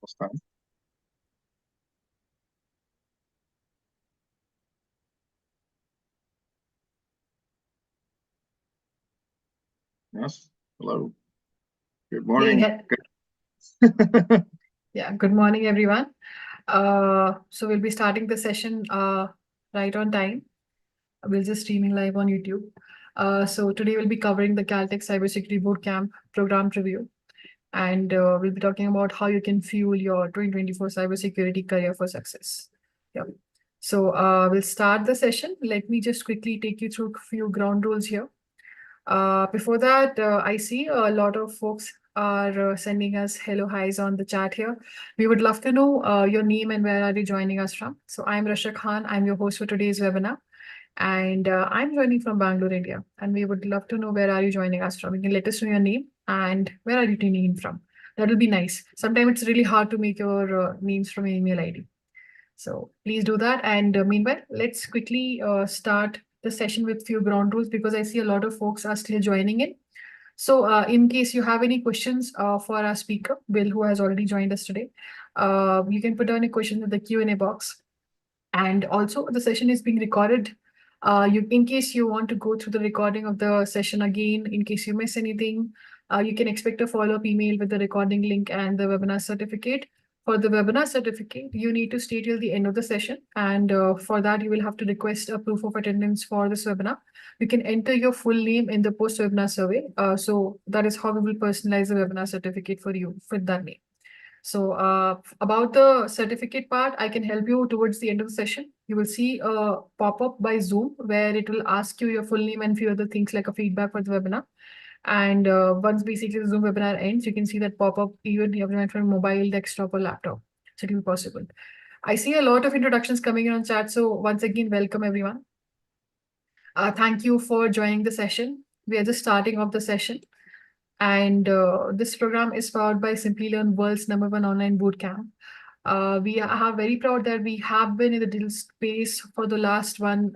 Namaskar. Yes. Hello. Good Hey, morning. yeah, good morning, everyone. So we'll be starting the session right on time. We'll just streaming live on YouTube. So today we'll be covering the Caltech Cybersecurity Bootcamp program review, and we'll be talking about how you can fuel your 2024 cybersecurity career for success. Yeah. So we'll start the session. Let me just quickly take you through a few ground rules here. Before that, I see a lot of folks are sending us hello highs on the chat here. We would love to know your name and where are you joining us from. So I'm Rasha Khan. I'm your host for today's webinar. And I'm joining from Bangalore, India. And we would love to know where are you joining us from. You can let us know your name and where are you tuning in from. That will be nice. Sometimes it's really hard to make your names from your email ID. So please do that. And meanwhile, let's quickly start the session with few ground rules because I see a lot of folks are still joining in. So in case you have any questions for our speaker, Bill, who has already joined us today, you can put down a question in the Q&A box. And also the session is being recorded. In case you want to go through the recording of the session again, in case you miss anything, you can expect a follow-up email with the recording link and the webinar certificate. For the webinar certificate, you need to stay till the end of the session. And for that, you will have to request a proof of attendance for this webinar. You can enter your full name in the post-webinar survey. So that is how we will personalize the webinar certificate for you with that name. So about the certificate part, I can help you towards the end of the session. You will see a pop-up by Zoom where it will ask you your full name and few other things like a feedback for the webinar. And once basically the Zoom webinar ends, you can see that pop-up even if you're from mobile, desktop, or laptop. So it will be possible. I see a lot of introductions coming in on chat. So once again, welcome everyone. Thank you for joining the session. We are just starting off the session. And this program is powered by Simplilearn, world's #1 online bootcamp. We are very proud that we have been in the digital space for the last one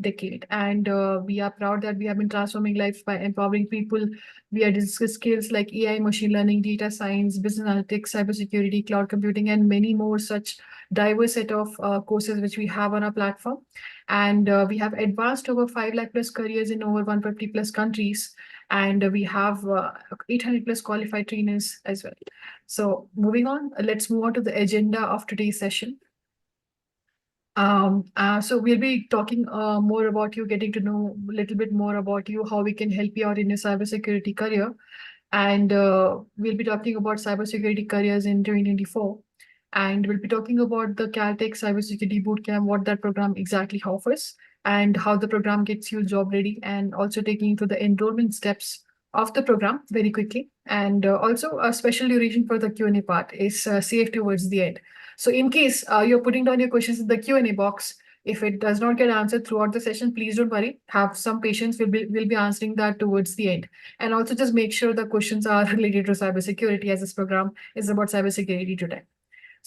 decade. And we are proud that we have been transforming lives by empowering people via digital skills like AI, machine learning, data science, business analytics, cybersecurity, cloud computing, and many more such diverse set of courses which we have on our platform. And we have advanced over 5 lakh plus careers in over 150 plus countries. And we have 800 plus qualified trainers as well. So moving on, let's move on to the agenda of today's session. So we'll be talking more about you, getting to know a little bit more about you, how we can help you out in your cybersecurity career. And we'll be talking about cybersecurity careers in 2024. And we'll be talking about the Caltech Cybersecurity Bootcamp, what that program exactly offers, and how the program gets you job ready, and also taking you through the enrollment steps of the program very quickly. And also a special duration for the Q&A part is saved towards the end. So in case you're putting down your questions in the Q&A box, if it does not get answered throughout the session, please don't worry. Have some patience. We'll be answering that towards the end. And also just make sure the questions are related to cybersecurity, as this program is about cybersecurity today.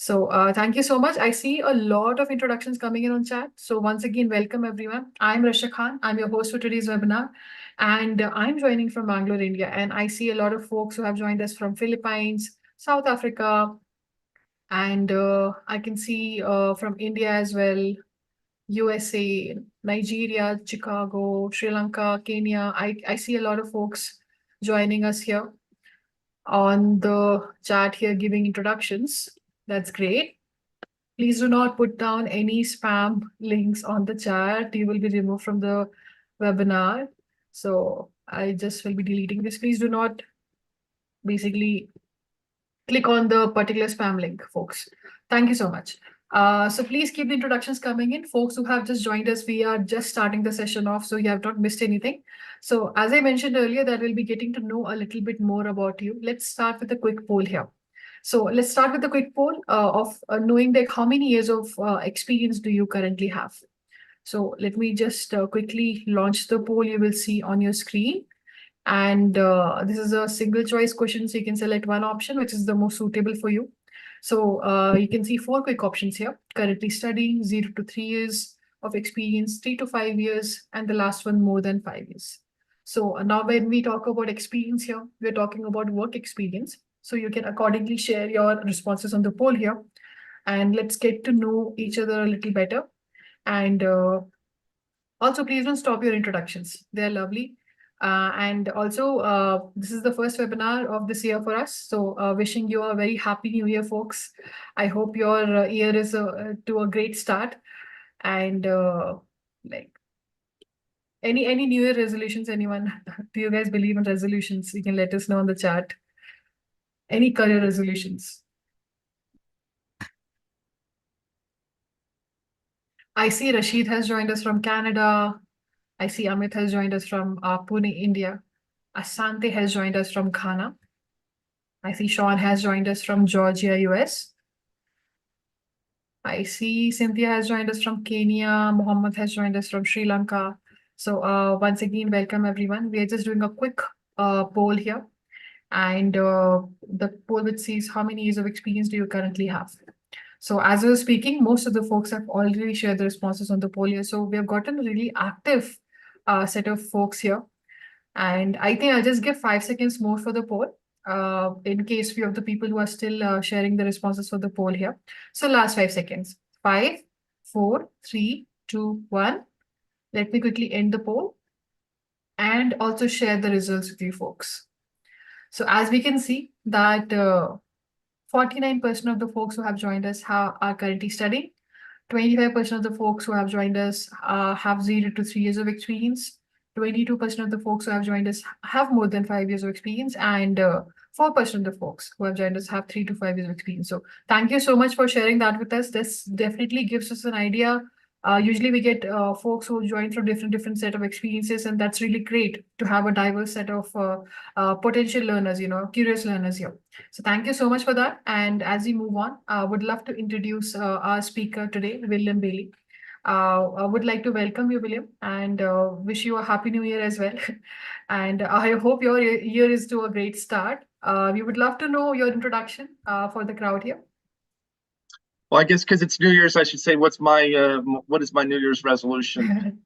So thank you so much. I see a lot of introductions coming in on chat. So once again, welcome everyone. I'm Rasha Khan. I'm your host for today's webinar. And I'm joining from Bangalore, India. And I see a lot of folks who have joined us from Philippines, South Africa, and I can see from India as well, USA, Nigeria, Chicago, Sri Lanka, Kenya. I see a lot of folks joining us here on the chat here giving introductions. That's great. Please do not put down any spam links on the chat. You will be removed from the webinar. So I just will be deleting this. Please do not basically click on the particular spam link, folks. Thank you so much. So please keep the introductions coming in. Folks who have just joined us, we are just starting the session off, so you have not missed anything. So as I mentioned earlier, that we'll be getting to know a little bit more about you. Let's start with a quick poll here. So let's start with a quick poll of knowing that how many years of experience do you currently have? So let me just quickly launch the poll you will see on your screen. And this is a single choice question, so you can select one option which is the most suitable for you. So you can see 4 quick options here: currently studying, 0 to 3 years of experience, 3 to 5 years, and the last one more than 5 years. So now when we talk about experience here, we're talking about work experience. So you can accordingly share your responses on the poll here. And let's get to know each other a little better. And also, please don't stop your introductions. They're lovely. And also, this is the first webinar of this year for us. So wishing you a very happy new year, folks. I hope your year is to a great start. And like any new year resolutions, anyone? Do you guys believe in resolutions? You can let us know in the chat. Any career resolutions? I see Rashid has joined us from Canada. I see Amit has joined us from Pune, India. Asante has joined us from Ghana. I see Sean has joined us from Georgia, US. I see Cynthia has joined us from Kenya. Mohammed has joined us from Sri Lanka. So once again, welcome everyone. We are just doing a quick poll here. And the poll which says how many years of experience do you currently have? So as I was speaking, most of the folks have already shared the responses on the poll here. So we have gotten a really active set of folks here. And I think I'll just give 5 seconds more for the poll in case few of the people who are still sharing the responses for the poll here. So last 5 seconds. 5, 4, 3, 2, 1. Let me quickly end the poll and also share the results with you folks. So as we can see that 49% of the folks who have joined us are currently studying. 25% of the folks who have joined us have 0 to 3 years of experience. 22% of the folks who have joined us have more than 5 years of experience, and 4% of the folks who have joined us have 3 to 5 years of experience. So thank you so much for sharing that with us. This definitely gives us an idea. Usually we get folks who join from different set of experiences, and that's really great to have a diverse set of potential learners, curious learners here. So thank you so much for that. And as we move on, I would love to introduce our speaker today, William Bailey. I would like to welcome you, William, and wish you a happy new year as well. And I hope your year is to a great start. We would love to know your introduction for the crowd here. Well, I guess because it's New Year's, I should say, what is my New Year's resolution?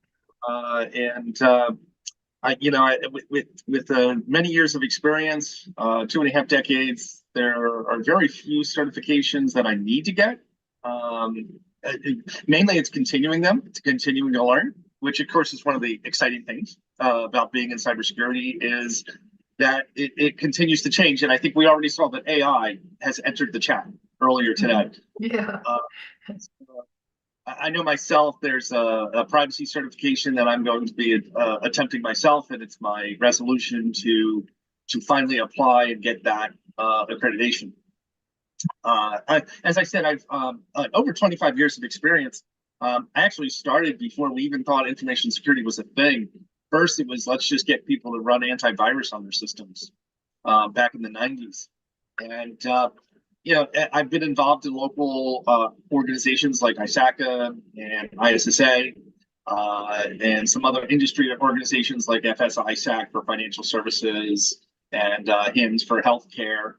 With many years of experience, 2.5 decades, there are very few certifications that I need to get. Mainly, it's continuing to learn, which of course is one of the exciting things about being in cybersecurity is that it continues to change. And I think we already saw that AI has entered the chat earlier today. Yeah. I know myself, there's a privacy certification that I'm going to be attempting myself, and it's my resolution to finally apply and get that accreditation. As I said, I've over 25 years of experience. I actually started before we even thought information security was a thing. First, it was let's just get people to run antivirus on their systems back in the 90s. And I've been involved in local organizations like ISACA and ISSA and some other industry organizations like FS-ISAC for financial services and HIMSS for healthcare.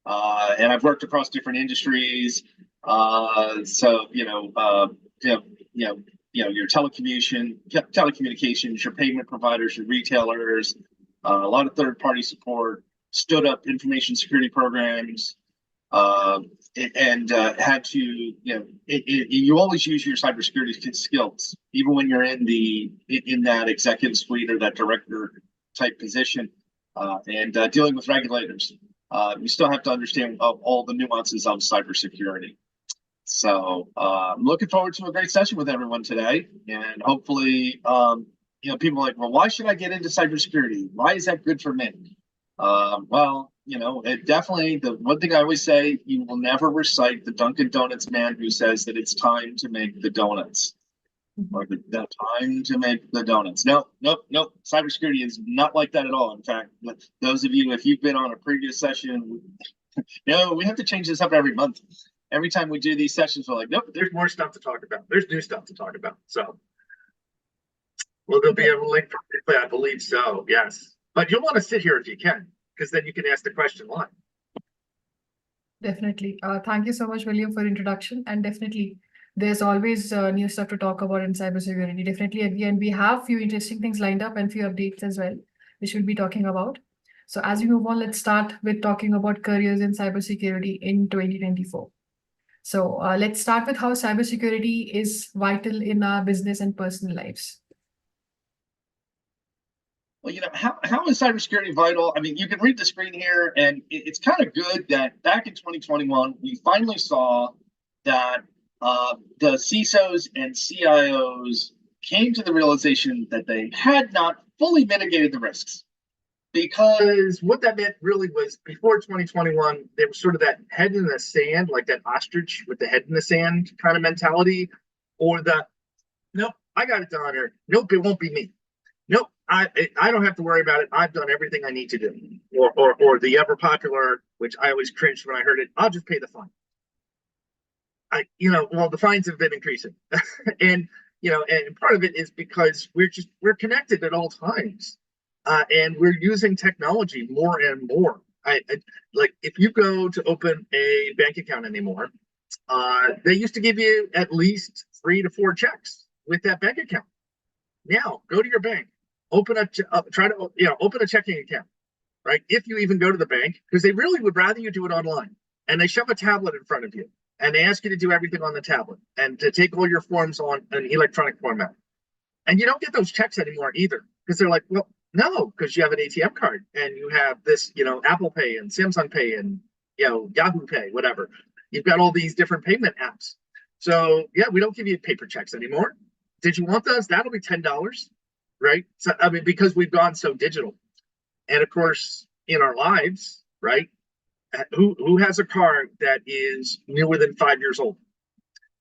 And I've worked across different industries. Your telecommunications, your payment providers, your retailers, a lot of third-party support, stood up information security programs, and had to, you always use your cybersecurity skills, even when you're in that executive suite or that director type position, and dealing with regulators. You still have to understand all the nuances of cybersecurity. So I'm looking forward to a great session with everyone today, and hopefully, people are like, well, why should I get into cybersecurity? Why is that good for me? It definitely, the one thing I always say, you will never recite the Dunkin' Donuts man who says that it's time to make the donuts. Or the time to make the donuts. No. Cybersecurity is not like that at all. In fact, those of you, if you've been on a previous session, we have to change this up every month. Every time we do these sessions, we're like, nope, there's more stuff to talk about. There's new stuff to talk about. So, well, there'll be a link for replay, I believe so, yes. But you'll want to sit here if you can, because then you can ask the question live. Definitely. Thank you so much, William, for introduction. And definitely, there's always new stuff to talk about in cybersecurity. Definitely, again, we have few interesting things lined up and few updates as well, which we'll be talking about. So as we move on, let's start with talking about careers in cybersecurity in 2024. So let's start with how cybersecurity is vital in our business and personal lives. Well, how is cybersecurity vital? I mean, you can read the screen here, and it's kind of good that back in 2021, we finally saw that the CISOs and CIOs came to the realization that they had not fully mitigated the risks. Because what that meant really was before 2021, there was sort of that head in the sand, like that ostrich with the head in the sand kind of mentality, or the nope, I got it done, or nope, it won't be me. Nope, I don't have to worry about it. I've done everything I need to do. Or the ever popular, which I always cringed when I heard it, I'll just pay the fine. Well, the fines have been increasing. and and part of it is because we're connected at all times. And we're using technology more and more. Like if you go to open a bank account anymore, they used to give you at least 3 to 4 checks with that bank account. Now go to your bank, open a checking account, right? If you even go to the bank, because they really would rather you do it online, and they shove a tablet in front of you, and they ask you to do everything on the tablet and to take all your forms on an electronic format. And you don't get those checks anymore either, because they're like, well, no, because you have an ATM card and you have this, Apple Pay and Samsung Pay and, Yahoo Pay, whatever. You've got all these different payment apps. So, yeah, we don't give you paper checks anymore. Did you want those? That'll be $10, right? So, I mean, because we've gone so digital. And of course, in our lives, right? Who has a car that is newer than 5 years old?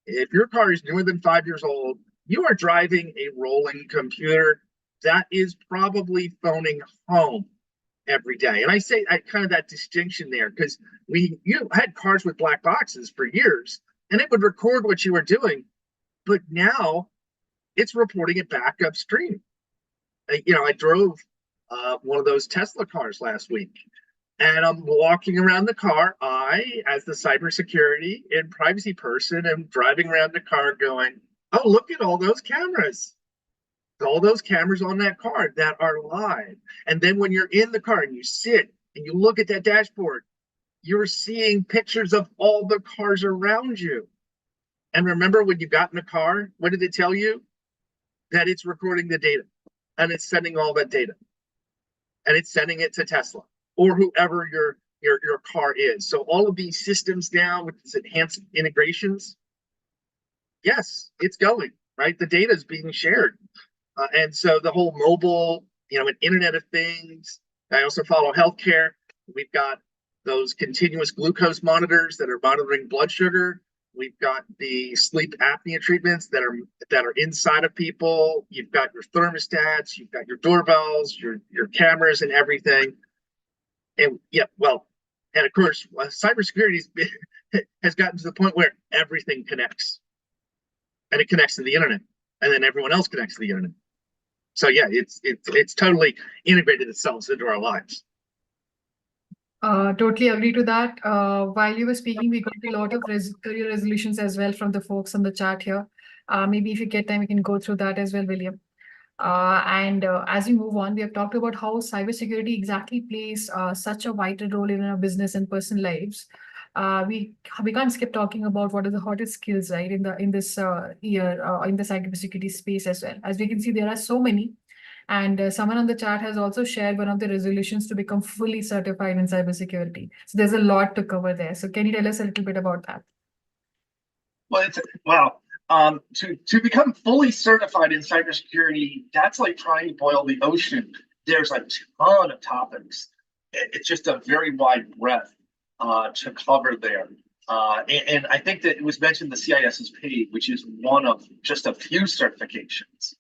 If your car is newer than 5 years old, you are driving a rolling computer that is probably phoning home every day. And I say kind of that distinction there, because you had cars with black boxes for years, and it would record what you were doing, but now it's reporting it back upstream. I drove one of those Tesla cars last week, and I'm walking around the car. I, as the cybersecurity and privacy person, am driving around the car going, oh, look at all those cameras. All those cameras on that car that are live. And then when you're in the car and you sit and you look at that dashboard, you're seeing pictures of all the cars around you. And remember, when you got in the car, what did it tell you? That it's recording the data, and it's sending all that data, and it's sending it to Tesla or whoever your car is. So all of these systems now with these enhanced integrations, yes, it's going, right? The data is being shared. And so the whole mobile, and Internet of Things. I also follow healthcare. We've got those continuous glucose monitors that are monitoring blood sugar. We've got the sleep apnea treatments that are inside of people. You've got your thermostats. You've got your doorbells, your cameras, and everything. And and of course, cybersecurity has gotten to the point where everything connects, and it connects to the internet, and then everyone else connects to the internet. So yeah, it's totally integrated itself into our lives. Totally agree to that. While you were speaking, we got a lot of career resolutions as well from the folks on the chat here. Maybe if you get time, we can go through that as well, William. And as we move on, we have talked about how cybersecurity exactly plays such a vital role in our business and personal lives. We can't skip talking about what are the hottest skills, right, in this year in the cybersecurity space as well. As we can see, there are so many. And someone on the chat has also shared one of the resolutions to become fully certified in cybersecurity. So there's a lot to cover there. So can you tell us a little bit about that? Well, to become fully certified in cybersecurity, that's like trying to boil the ocean. There's a ton of topics. It's just a very wide breadth to cover there. And I think that it was mentioned the CISSP, which is one of just a few certifications.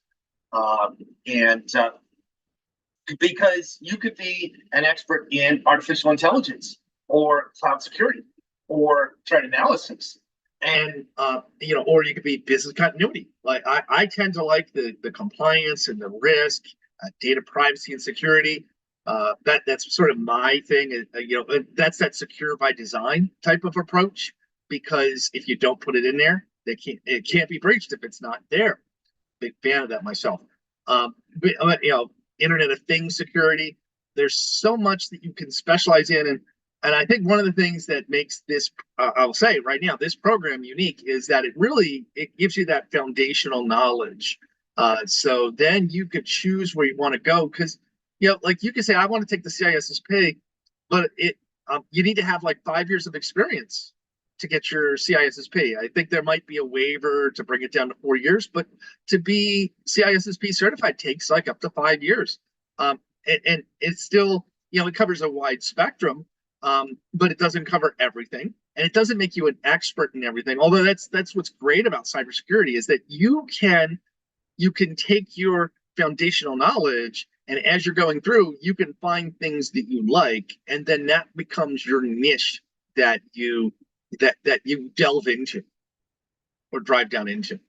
Because you could be an expert in artificial intelligence or cloud security or threat analysis, and or you could be business continuity. Like I tend to like the compliance and the risk, data privacy and security. That's sort of my thing. That's that secure by design type of approach, because if you don't put it in there, it can't be breached if it's not there. Big fan of that myself. Internet of Things security. There's so much that you can specialize in, and I think one of the things that makes this, I'll say right now, this program unique is that it gives you that foundational knowledge. So then you could choose where you want to go, because like you can say, I want to take the CISSP, but you need to have like 5 years of experience to get your CISSP. I think there might be a waiver to bring it down to 4 years, but to be CISSP certified takes like up to 5 years. And it's still, it covers a wide spectrum, but it doesn't cover everything, and it doesn't make you an expert in everything. Although that's what's great about cybersecurity, is that you can take your foundational knowledge, and as you're going through, you can find things that you like, and then that becomes your niche that you delve into or drive down into.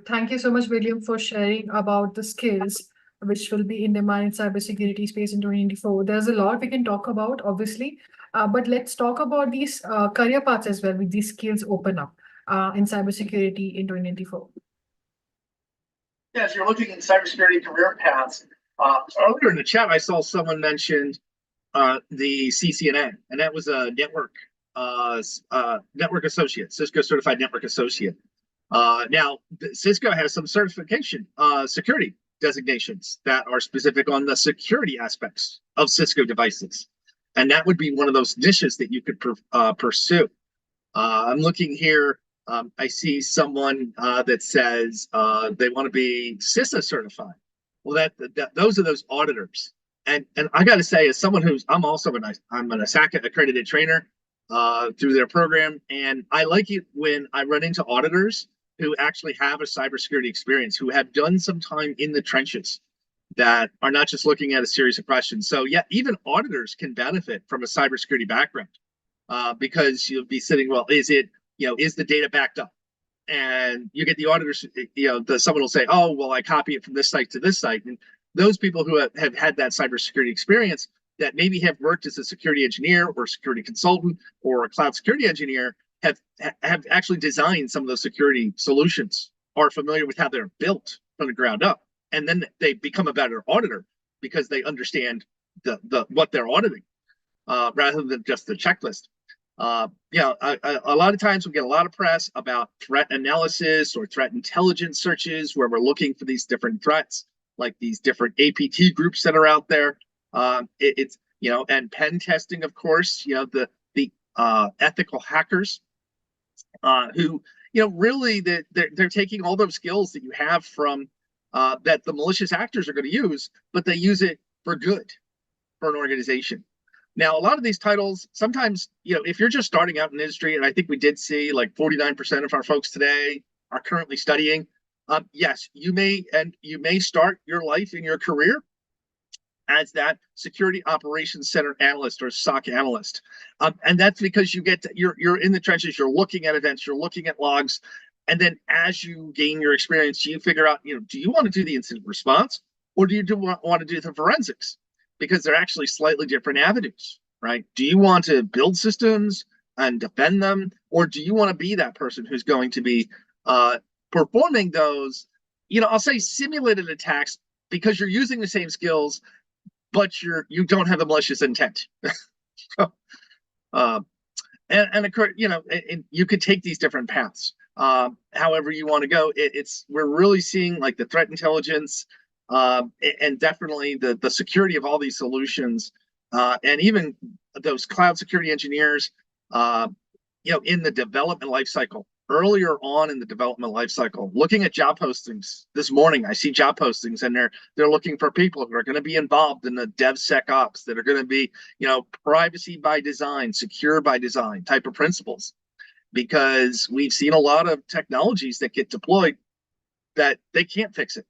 Thank you so much, William, for sharing about the skills which will be in demand in cybersecurity space in 2024. There's a lot we can talk about, obviously, but let's talk about these career paths as well, with these skills open up in cybersecurity in 2024. Yeah, if you're looking at cybersecurity career paths, earlier in the chat, I saw someone mentioned the CCNA, and that was a network associate, Cisco certified network associate. Now, Cisco has some certification security designations that are specific on the security aspects of Cisco devices, and that would be one of those niches that you could pursue. I'm looking here. I see someone that says they want to be CISA certified. Well, those are those auditors. And I got to say, as someone I'm an ASACA accredited trainer through their program, and I like it when I run into auditors who actually have a cybersecurity experience, who have done some time in the trenches, that are not just looking at a series of questions. So yeah, even auditors can benefit from a cybersecurity background, because you'll be sitting, well, is the data backed up? And you get the auditors, someone will say, oh, well, I copy it from this site to this site. And those people who have had that cybersecurity experience, that maybe have worked as a security engineer or security consultant or a cloud security engineer, have actually designed some of those security solutions, are familiar with how they're built from the ground up. And then they become a better auditor because they understand what they're auditing, rather than just the checklist. A lot of times we get a lot of press about threat analysis or threat intelligence searches, where we're looking for these different threats, like these different APT groups that are out there. And pen testing, of course, the ethical hackers, who, really they're taking all those skills that you have from that the malicious actors are going to use, but they use it for good for an organization. Now, a lot of these titles, sometimes, if you're just starting out in industry, and I think we did see like 49% of our folks today are currently studying. Yes, you may start your life in your career as that security operations center analyst or SOC analyst, and that's because you're in the trenches. You're looking at events, you're looking at logs, and then as you gain your experience, you figure out, do you want to do the incident response, or do you want to do the forensics? Because they're actually slightly different avenues, right? Do you want to build systems and defend them, or do you want to be that person who's going to be performing those, I'll say simulated attacks, because you're using the same skills, but you don't have the malicious intent. And you could take these different paths, however you want to go. We're really seeing like the threat intelligence, and definitely the security of all these solutions, and even those cloud security engineers, in the development lifecycle, earlier on in the development lifecycle. Looking at job postings this morning, I see job postings, and they're looking for people who are going to be involved in the DevSecOps, that are going to be, privacy by design, secure by design type of principles, because we've seen a lot of technologies that get deployed that they can't fix it.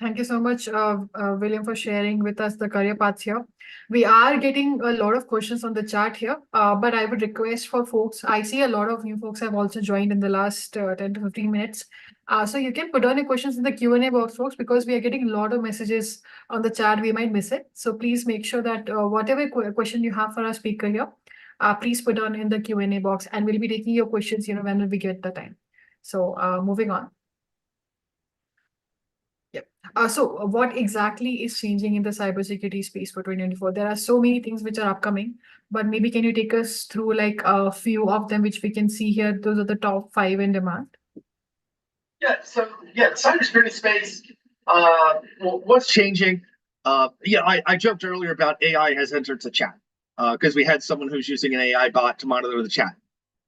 Thank you so much, William, for sharing with us the career paths here. We are getting a lot of questions on the chat here, but I would request for folks, I see a lot of new folks have also joined in the last 10 to 15 minutes. So you can put on your questions in the Q&A box, folks, because we are getting a lot of messages on the chat. We might miss it. So please make sure that whatever question you have for our speaker here, please put on in the Q&A box, and we'll be taking your questions, whenever we get the time. So moving on. So what exactly is changing in the cybersecurity space for 2024? There are so many things which are upcoming, but maybe can you take us through like a few of them which we can see here? Those are the top 5 in demand. The cybersecurity space, what's changing? I joked earlier about AI has entered the chat because we had someone who's using an AI bot to monitor the chat,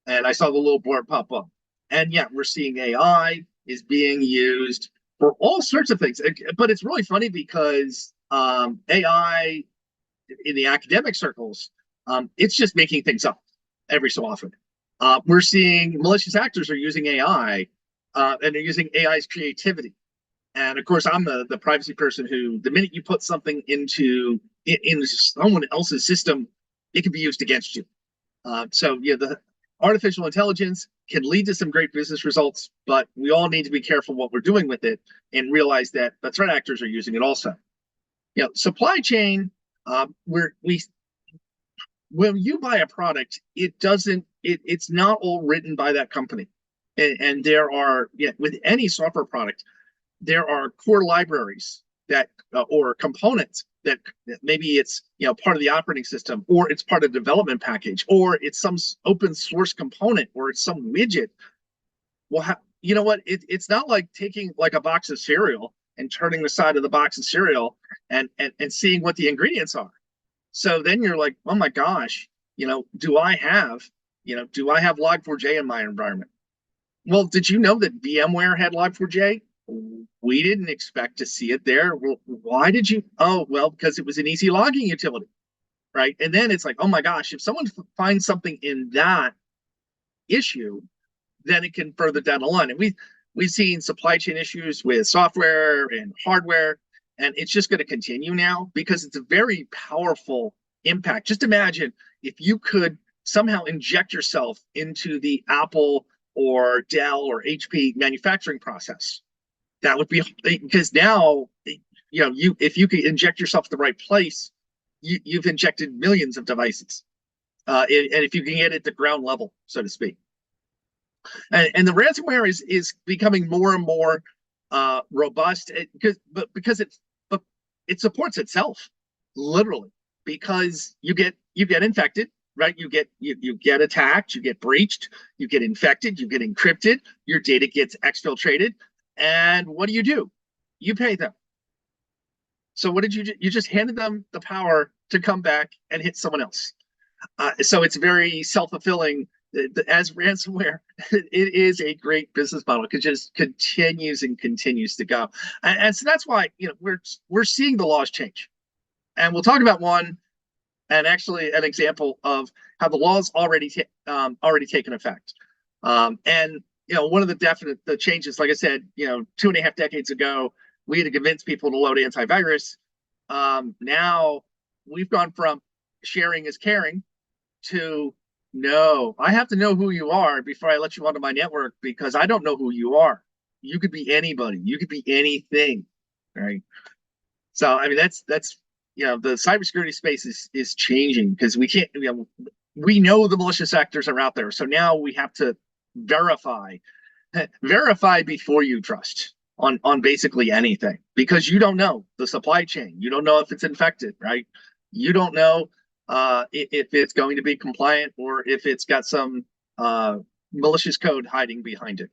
and I saw the little board pop up. And yeah, we're seeing AI is being used for all sorts of things. But it's really funny because AI in the academic circles, it's just making things up every so often. We're seeing malicious actors are using AI, and they're using AI's creativity. And of course, I'm the privacy person who, the minute you put something in someone else's system, it can be used against you. The artificial intelligence can lead to some great business results, but we all need to be careful what we're doing with it and realize that the threat actors are using it also. Supply chain, when you buy a product, it's not all written by that company. And there are, with any software product, there are core libraries that or components that maybe it's part of the operating system, or it's part of the development package, or it's some open source component, or it's some widget. Well, you know what? It's not like taking like a box of cereal and turning the side of the box of cereal and seeing what the ingredients are. So then you're like, oh my gosh, do I have Log4j in my environment? Well, did you know that VMware had Log4j? We didn't expect to see it there. Well, why did you? Oh, well, because it was an easy logging utility, right? And then it's like, oh my gosh, if someone finds something in that issue, then it can further down the line. And we've seen supply chain issues with software and hardware, and it's just going to continue now because it's a very powerful impact. Just imagine if you could somehow inject yourself into the Apple or Dell or HP manufacturing process. That would be, because now, if you could inject yourself in the right place, you've injected millions of devices. And if you can get it at the ground level, so to speak. And the ransomware is becoming more and more robust because it supports itself, literally, because you get infected, right? You get attacked, you get breached, you get infected, you get encrypted, your data gets exfiltrated. And what do? You pay them. So what did you do? You just handed them the power to come back and hit someone else. So it's very self-fulfilling. As ransomware, it is a great business model. It just continues and continues to go. And so that's why we're seeing the laws change. And we'll talk about one, and actually an example of how the laws already taken effect. And one of the changes, like I said, 2.5 decades ago, we had to convince people to load antivirus. Now we've gone from sharing is caring to, no, I have to know who you are before I let you onto my network, because I don't know who you are. You could be anybody. You could be anything, right? So, I mean, that's the cybersecurity space is changing because we can't, we know the malicious actors are out there. So now we have to verify before you trust on basically anything, because you don't know the supply chain. You don't know if it's infected, right? You don't know if it's going to be compliant or if it's got some malicious code hiding behind it.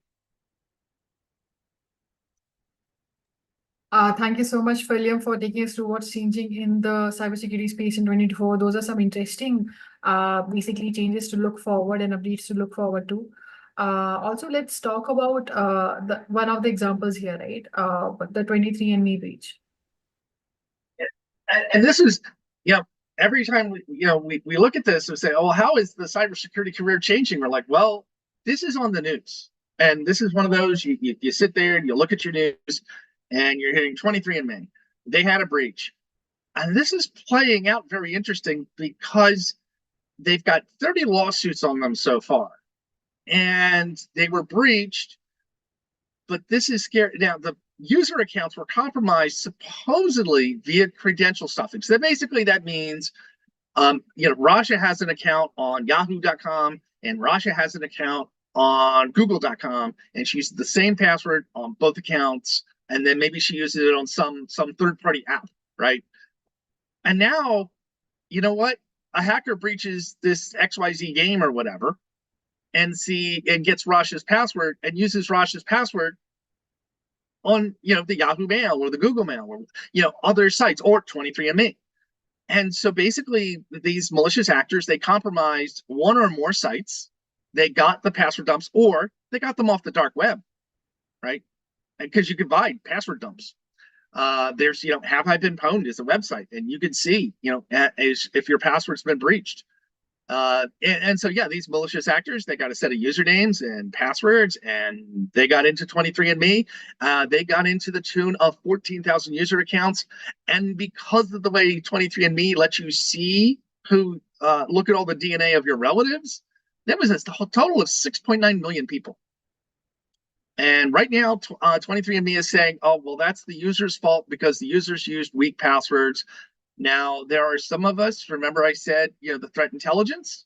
Thank you so much, William, for taking us through what's changing in the cybersecurity space in 2024. Those are some interesting, basically changes to look forward and updates to look forward to. Also, let's talk about one of the examples here, right? The 23andMe breach. And this is, every time we look at this and say, oh, how is the cybersecurity career changing? We're like, well, this is on the news. And this is one of those, you sit there and you look at your news and you're hitting 23andMe. They had a breach. And this is playing out very interesting because they've got 30 lawsuits on them so far. And they were breached, but this is scary. Now, the user accounts were compromised supposedly via credential stuffing. So that means, Rasha has an account on yahoo.com and Rasha has an account on google.com, and she uses the same password on both accounts. and then maybe she uses it on some third-party app, right? And now, you know what? A hacker breaches this XYZ game or whatever, and gets Rash's password and uses Rash's password on, the Yahoo Mail or the Google Mail or, other sites, or 23andMe. And so basically, these malicious actors, they compromised one or more sites. They got the password dumps, or they got them off the dark web, right? Because you can buy password dumps. There's, Have I Been Pwned is a website, and you can see, if your password's been breached. And so, yeah, these malicious actors, they got a set of usernames and passwords, and they got into 23andMe. They got into the tune of 14,000 user accounts. And because of the way 23andMe lets you see who, look at all the DNA of your relatives, that was a total of 6.9 million people. And right now, 23andMe is saying, oh, well, that's the user's fault because the users used weak passwords. Now, there are some of us, remember I said, the threat intelligence,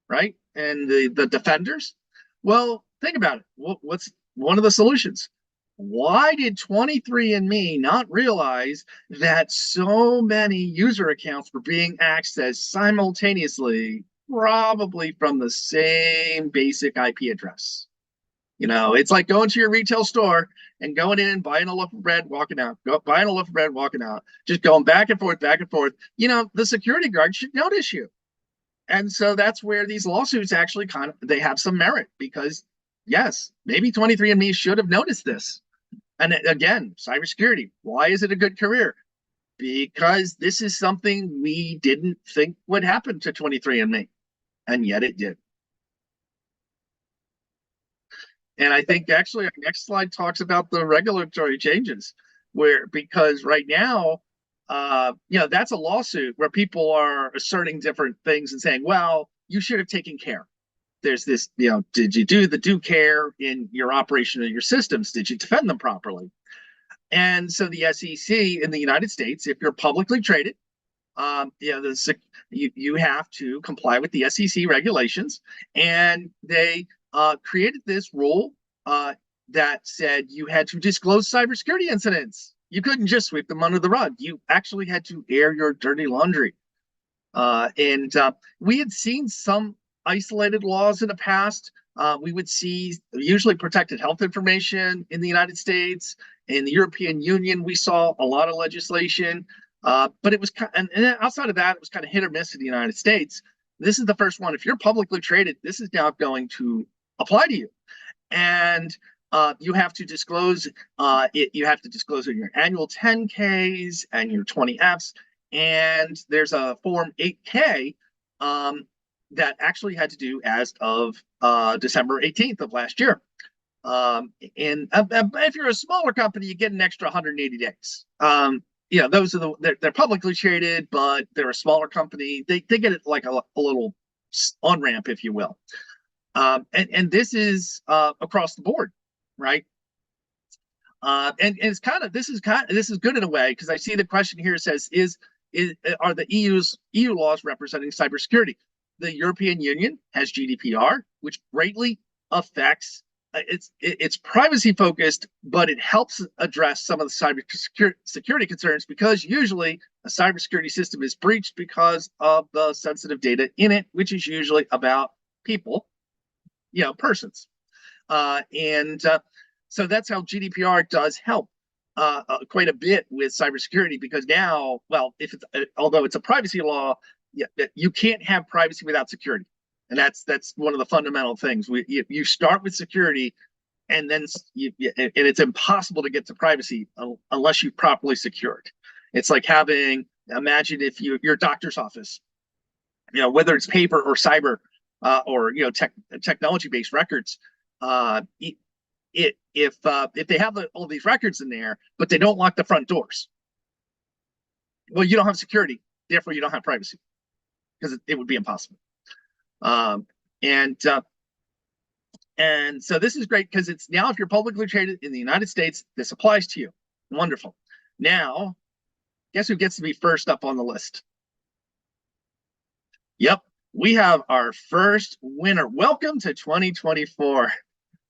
right? And the defenders. Well, think about it. What's one of the solutions? Why did 23andMe not realize that so many user accounts were being accessed simultaneously, probably from the same basic IP address? It's like going to your retail store and going in, buying a loaf of bread, walking out, buying a loaf of bread, walking out, just going back and forth, back and forth. The security guard should notice you. And so that's where these lawsuits actually they have some merit, because yes, maybe 23andMe should have noticed this. And again, cybersecurity, why is it a good career? Because this is something we didn't think would happen to 23andMe, and yet it did. And I think actually our next slide talks about the regulatory changes, because right now, that's a lawsuit where people are asserting different things and saying, well, you should have taken care. There's this, did you do the due care in your operation of your systems? Did you defend them properly? And so the SEC in the United States, if you're publicly traded, you have to comply with the SEC regulations, and they created this rule that said you had to disclose cybersecurity incidents. You couldn't just sweep them under the rug. You actually had to air your dirty laundry. And we had seen some isolated laws in the past. We would see usually protected health information in the United States. In the European Union, we saw a lot of legislation. But it was and outside of that, it was kind of hit or miss in the United States. This is the first one. If you're publicly traded, this is now going to apply to you. And you have to disclose you have to disclose in your annual 10Ks and your 20Fs. And there's a Form 8K that actually had to do as of December 18th of last year. And if you're a smaller company, you get an extra 180 days. Those are they're publicly traded, but they're a smaller company. They get it like a little on-ramp, if you will. And this is across the board, right? And it's this is good in a way, because I see the question here says, are the EU laws representing cybersecurity? The European Union has GDPR, which greatly affects. It's privacy focused, but it helps address some of the cybersecurity concerns, because usually a cybersecurity system is breached because of the sensitive data in it, which is usually about people, persons. So that's how GDPR does help quite a bit with cybersecurity, because now, well, although it's a privacy law, you can't have privacy without security. And that's one of the fundamental things. You start with security, and then and it's impossible to get to privacy unless you properly secure it. It's like imagine if your doctor's office, whether it's paper or cyber, or technology-based records, if they have all these records in there, but they don't lock the front doors, well, you don't have security, therefore you don't have privacy, because it would be impossible. And so this is great, because it's now, if you're publicly traded in the United States, this applies to you. Wonderful. Now, guess who gets to be first up on the list? Yep, we have our first winner. Welcome to 2024.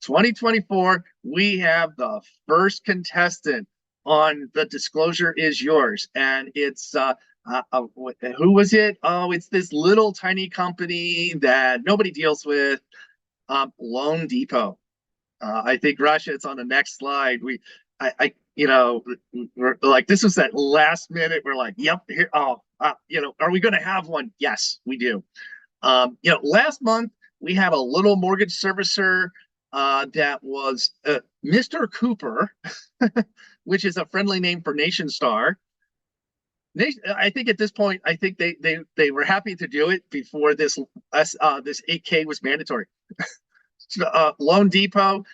2024, we have the first contestant on the disclosure is yours. And it's who was it? Oh, it's this little tiny company that nobody deals with, Loan Depot. I think, Russia, it's on the next slide. We're like, this was that last minute. We're like, yep, here. Are we going to have one? Yes, we do. Last month we had a little mortgage servicer that was Mr. Cooper, which is a friendly name for Nation Star. I think at this point, I think they were happy to do it before this 8K was mandatory. Loan Depot,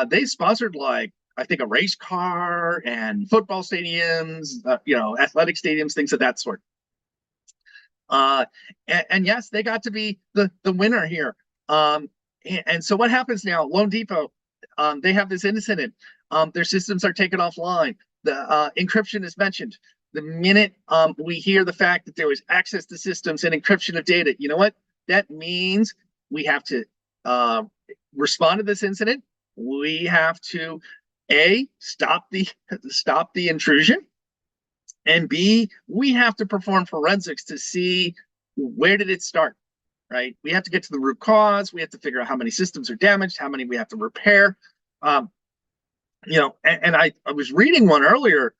they sponsored like I think a race car and football stadiums, athletic stadiums, things of that sort. And yes, they got to be the winner here. And so what happens now? Loan Depot, they have this incident. Their systems are taken offline. The encryption is mentioned. The minute we hear the fact that there was access to systems and encryption of data, you know what? That means we have to respond to this incident. We have to stop the intrusion, and B, we have to perform forensics to see where did it start, right? We have to get to the root cause. We have to figure out how many systems are damaged, how many we have to repair. And I was reading one earlier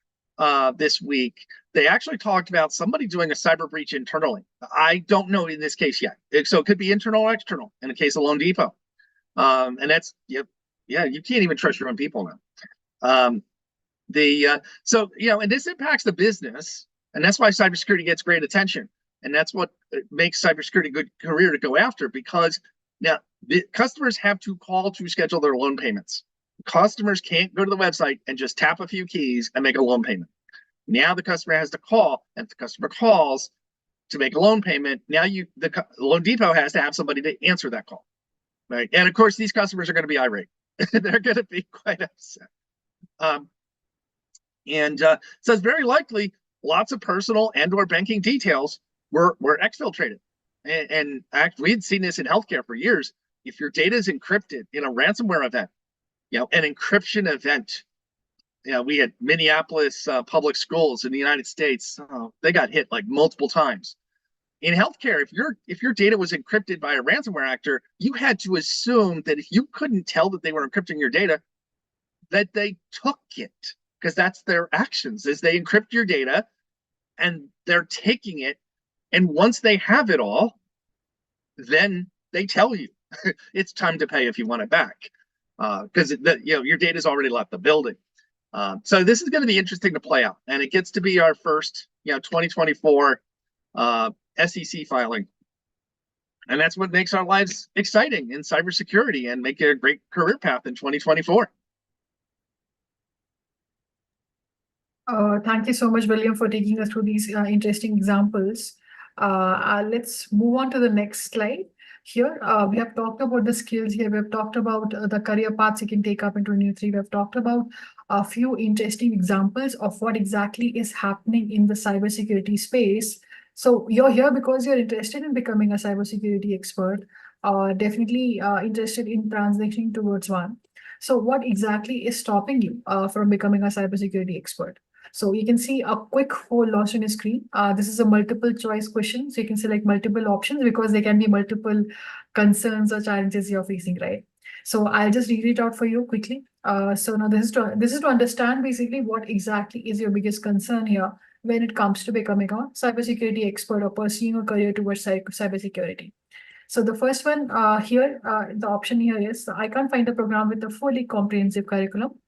this week. They actually talked about somebody doing a cyber breach internally. I don't know in this case yet. So it could be internal or external in the case of Loan Depot. And that's, you can't even trust your own people now. And this impacts the business, and that's why cybersecurity gets great attention, and that's what makes cybersecurity a good career to go after, because now the customers have to call to schedule their loan payments. Customers can't go to the website and just tap a few keys and make a loan payment. Now the customer has to call, and if the customer calls to make a loan payment, now the Loan Depot has to have somebody to answer that call, right? And of course, these customers are going to be irate. They're going to be quite upset. So it's very likely lots of personal and/or banking details were exfiltrated. And we had seen this in healthcare for years. If your data is encrypted in a ransomware event, an encryption event, we had Minneapolis public schools in the United States. They got hit like multiple times. In healthcare, if your data was encrypted by a ransomware actor, you had to assume that if you couldn't tell that they were encrypting your data, that they took it, because that's their actions, is they encrypt your data and they're taking it. And once they have it all, then they tell you it's time to pay if you want it back, because your data's already left the building. So this is going to be interesting to play out, and it gets to be our first 2024 SEC filing. And that's what makes our lives exciting in cybersecurity and make it a great career path in 2024. Thank you so much, William, for taking us through these interesting examples. Let's move on to the next slide. Here, we have talked about the skills here. We have talked about the career paths you can take up in 2023. We have talked about a few interesting examples of what exactly is happening in the cybersecurity space. So you're here because you're interested in becoming a cybersecurity expert, definitely interested in transitioning towards one. So what exactly is stopping you from becoming a cybersecurity expert? So you can see a quick whole launch on your screen. This is a multiple choice question. So you can select multiple options because there can be multiple concerns or challenges you're facing, right? So I'll just read it out for you quickly. So now this is to understand basically what exactly is your biggest concern here when it comes to becoming a cybersecurity expert or pursuing a career towards cybersecurity. So the first one the option here is I can't find a program with a fully comprehensive curriculum.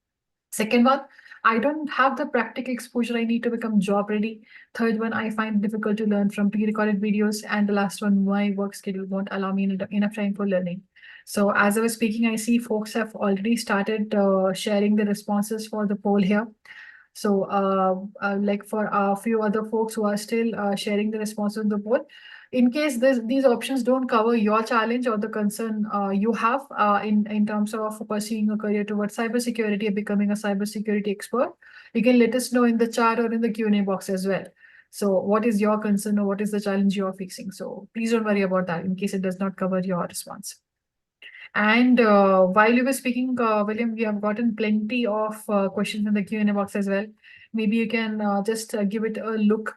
Second one, I don't have the practical exposure I need to become job ready. Third one, I find it difficult to learn from pre-recorded videos. And the last one, my work schedule won't allow me enough time for learning. So as I was speaking, I see folks have already started sharing the responses for the poll here. So like for a few other folks who are still sharing the responses of the poll, in case these options don't cover your challenge or the concern you have in terms of pursuing a career towards cybersecurity and becoming a cybersecurity expert, you can let us know in the chat or in the Q&A box as well. So what is your concern or what is the challenge you are facing? So please don't worry about that in case it does not cover your response. And while you were speaking, William, we have gotten plenty of questions in the Q&A box as well. Maybe you can just give it a look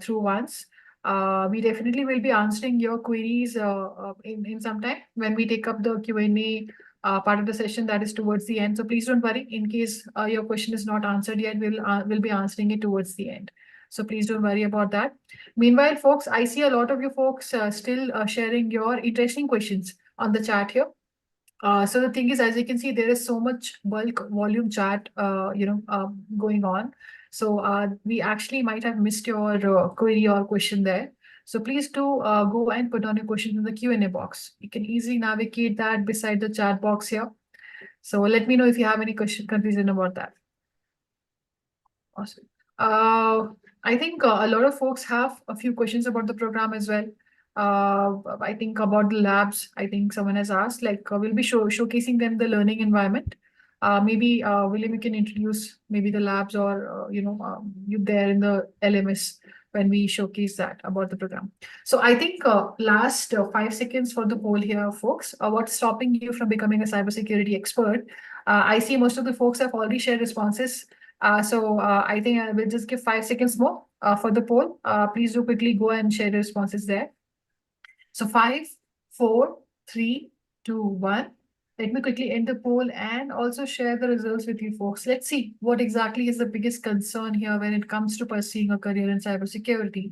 through once. We definitely will be answering your queries in some time when we take up the Q&A part of the session that is towards the end. So please don't worry. In case your question is not answered yet, we'll be answering it towards the end. So please don't worry about that. Meanwhile, folks, I see a lot of you folks still sharing your interesting questions on the chat here. So the thing is, as you can see, there is so much bulk volume chat, going on. So we actually might have missed your query or question there. So please do go and put on your questions in the Q&A box. You can easily navigate that beside the chat box here. So let me know if you have any confusion about that. Awesome. I think a lot of folks have a few questions about the program as well. I think about the labs. I think someone has asked, like, we'll be showcasing them the learning environment. Maybe William, you can introduce maybe the labs or you there in the LMS when we showcase that about the program. So I think last 5 seconds for the poll here, folks. What's stopping you from becoming a cybersecurity expert? I see most of the folks have already shared responses. So I think I will just give 5 seconds more for the poll. Please do quickly go and share the responses there. So 5, 4, 3, 2, 1. Let me quickly end the poll and also share the results with you folks. Let's see what exactly is the biggest concern here when it comes to pursuing a career in cybersecurity.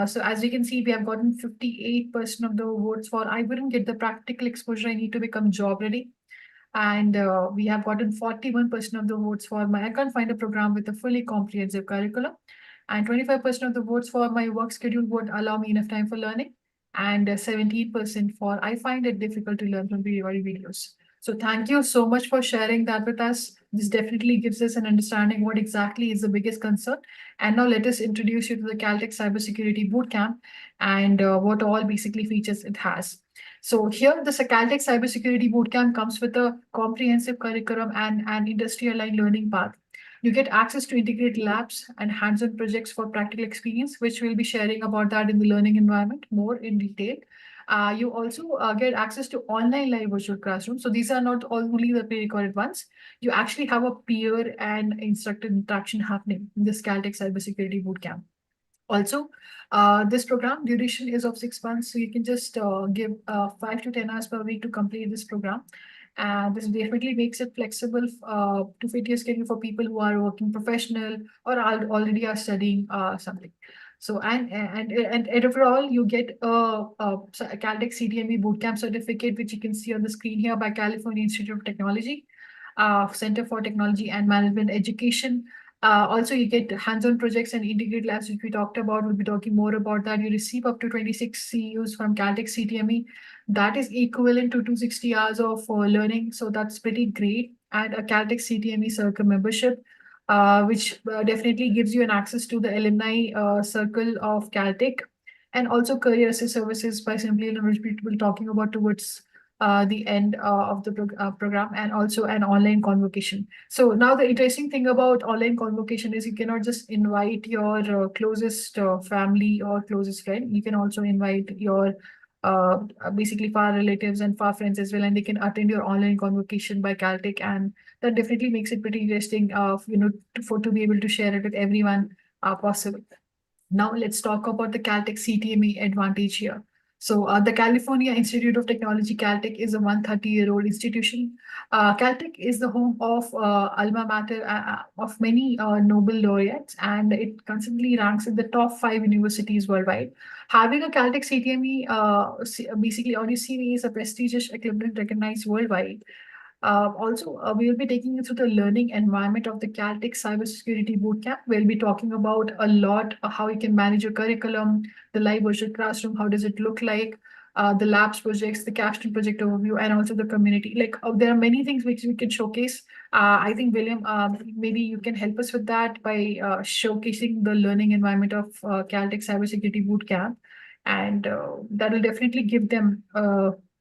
So as you can see, we have gotten 58% of the votes for I wouldn't get the practical exposure. I need to become job ready. And we have gotten 41% of the votes for I can't find a program with a fully comprehensive curriculum. And 25% of the votes for my work schedule would allow me enough time for learning. And 17% for I find it difficult to learn from videos. So thank you so much for sharing that with us. This definitely gives us an understanding what exactly is the biggest concern. And now let us introduce you to the Caltech Cybersecurity Bootcamp and what all basically features it has. So here, the Caltech Cybersecurity Bootcamp comes with a comprehensive curriculum and an industry-aligned learning path. You get access to integrated labs and hands-on projects for practical experience, which we'll be sharing about that in the learning environment more in detail. You also get access to online live virtual classrooms. So these are not only the pre-recorded ones. You actually have a peer and instructor interaction happening in this Caltech Cybersecurity Bootcamp. Also, this program duration is of 6 months, so you can just give 5 to 10 hours per week to complete this program. And this definitely makes it flexible to fit your schedule for people who are working professional or already are studying something. So and overall, you get a Caltech CDME Bootcamp certificate, which you can see on the screen here by California Institute of Technology, Center for Technology and Management Education. Also, you get hands-on projects and integrated labs, which we talked about. We'll be talking more about that. You receive up to 26 CUs from Caltech CTME. That is equivalent to 260 hours of learning. So that's pretty great. And a Caltech CTME circle membership, which definitely gives you an access to the alumni circle of Caltech, and also career assist services by Simplilearn, which we'll be talking about towards the end of the program, and also an online convocation. So now the interesting thing about online convocation is you cannot just invite your closest family or closest friend. You can also invite your basically far relatives and far friends as well, and they can attend your online convocation by Caltech, and that definitely makes it pretty interesting, to be able to share it with everyone possible. Now let's talk about the Caltech CTME advantage here. So the California Institute of Technology, Caltech, is a 130-year-old institution. Caltech is the home of alma mater of many Nobel laureates, and it constantly ranks in the top 5 universities worldwide. Having a Caltech CTME basically on your CV is a prestigious accomplishment recognized worldwide. Also, we will be taking you through the learning environment of the Caltech Cybersecurity Bootcamp. We'll be talking about a lot how you can manage your curriculum, the live virtual classroom, how does it look like, the labs projects, the capstone project overview, and also the community. Like there are many things which we can showcase. I think, William, maybe you can help us with that by showcasing the learning environment of Caltech Cybersecurity Bootcamp. And that will definitely give them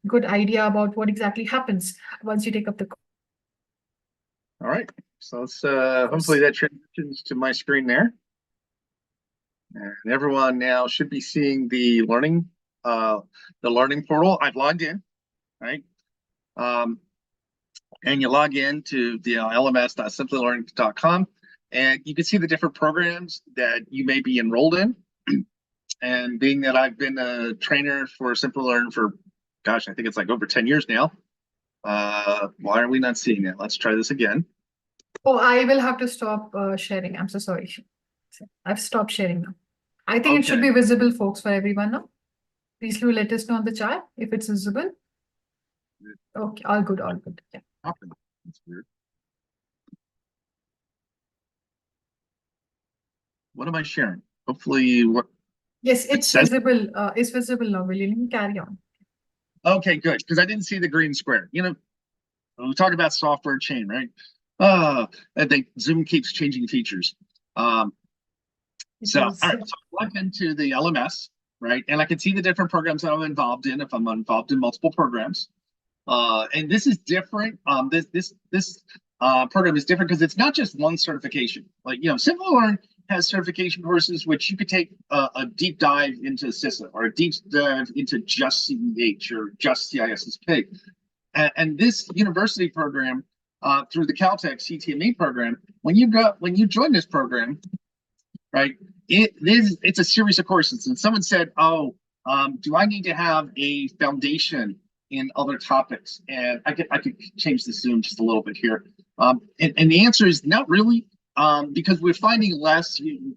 good idea about what exactly happens once you take up the course. All right, so let's hopefully that transitions to my screen there, and everyone now should be seeing the learning portal. I've logged in, right? And you log in to the lms.simplilearn.com, and you can see the different programs that you may be enrolled in. And being that I've been a trainer for Simplilearn for, gosh, I think it's like over 10 years now. Why are we not seeing it? Let's try this again. Oh, I will have to stop sharing. I'm so sorry. I've stopped sharing now. I think it should Okay. be visible, folks, for everyone now. Please do let us know on the chat if it's visible. Okay, all good, all good. Yeah. That's weird. What am I sharing? Hopefully, what? Yes, it's says- visible. It's visible now. Will you carry on? Okay, good, because I didn't see the green square. You know, we talk about software chain, right? I think Zoom keeps changing features. So, all right, so I log into the LMS, right? And I can see the different programs that I'm involved in if I'm involved in multiple programs. And this is different. This program is different because it's not just one certification. Like, you know, Simplilearn has certification courses which you could take a deep dive into CISA or a deep dive into just CEH or just CISSP. And this university program, through the Caltech CTME program, when you join this program, right, it's a series of courses. And someone said, oh, do I need to have a foundation in other topics? And I could change the Zoom just a little bit here. And the answer is not really, because we're finding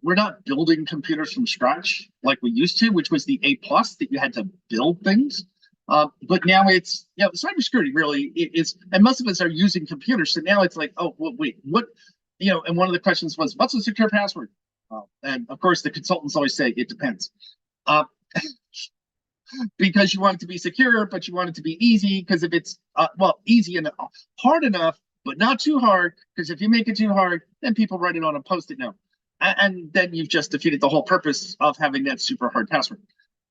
we're not building computers from scratch like we used to, which was the A+ that you had to build things. But now it's, you know, cybersecurity really is, and most of us are using computers. So now it's like, oh, well, wait, what, you know, and one of the questions was, what's a secure password? And of course, the consultants always say it depends. Because you want it to be secure, but you want it to be easy. Because if it's easy and hard enough, but not too hard, because if you make it too hard, then people write it on a Post-it note, and then you've just defeated the whole purpose of having that super hard password.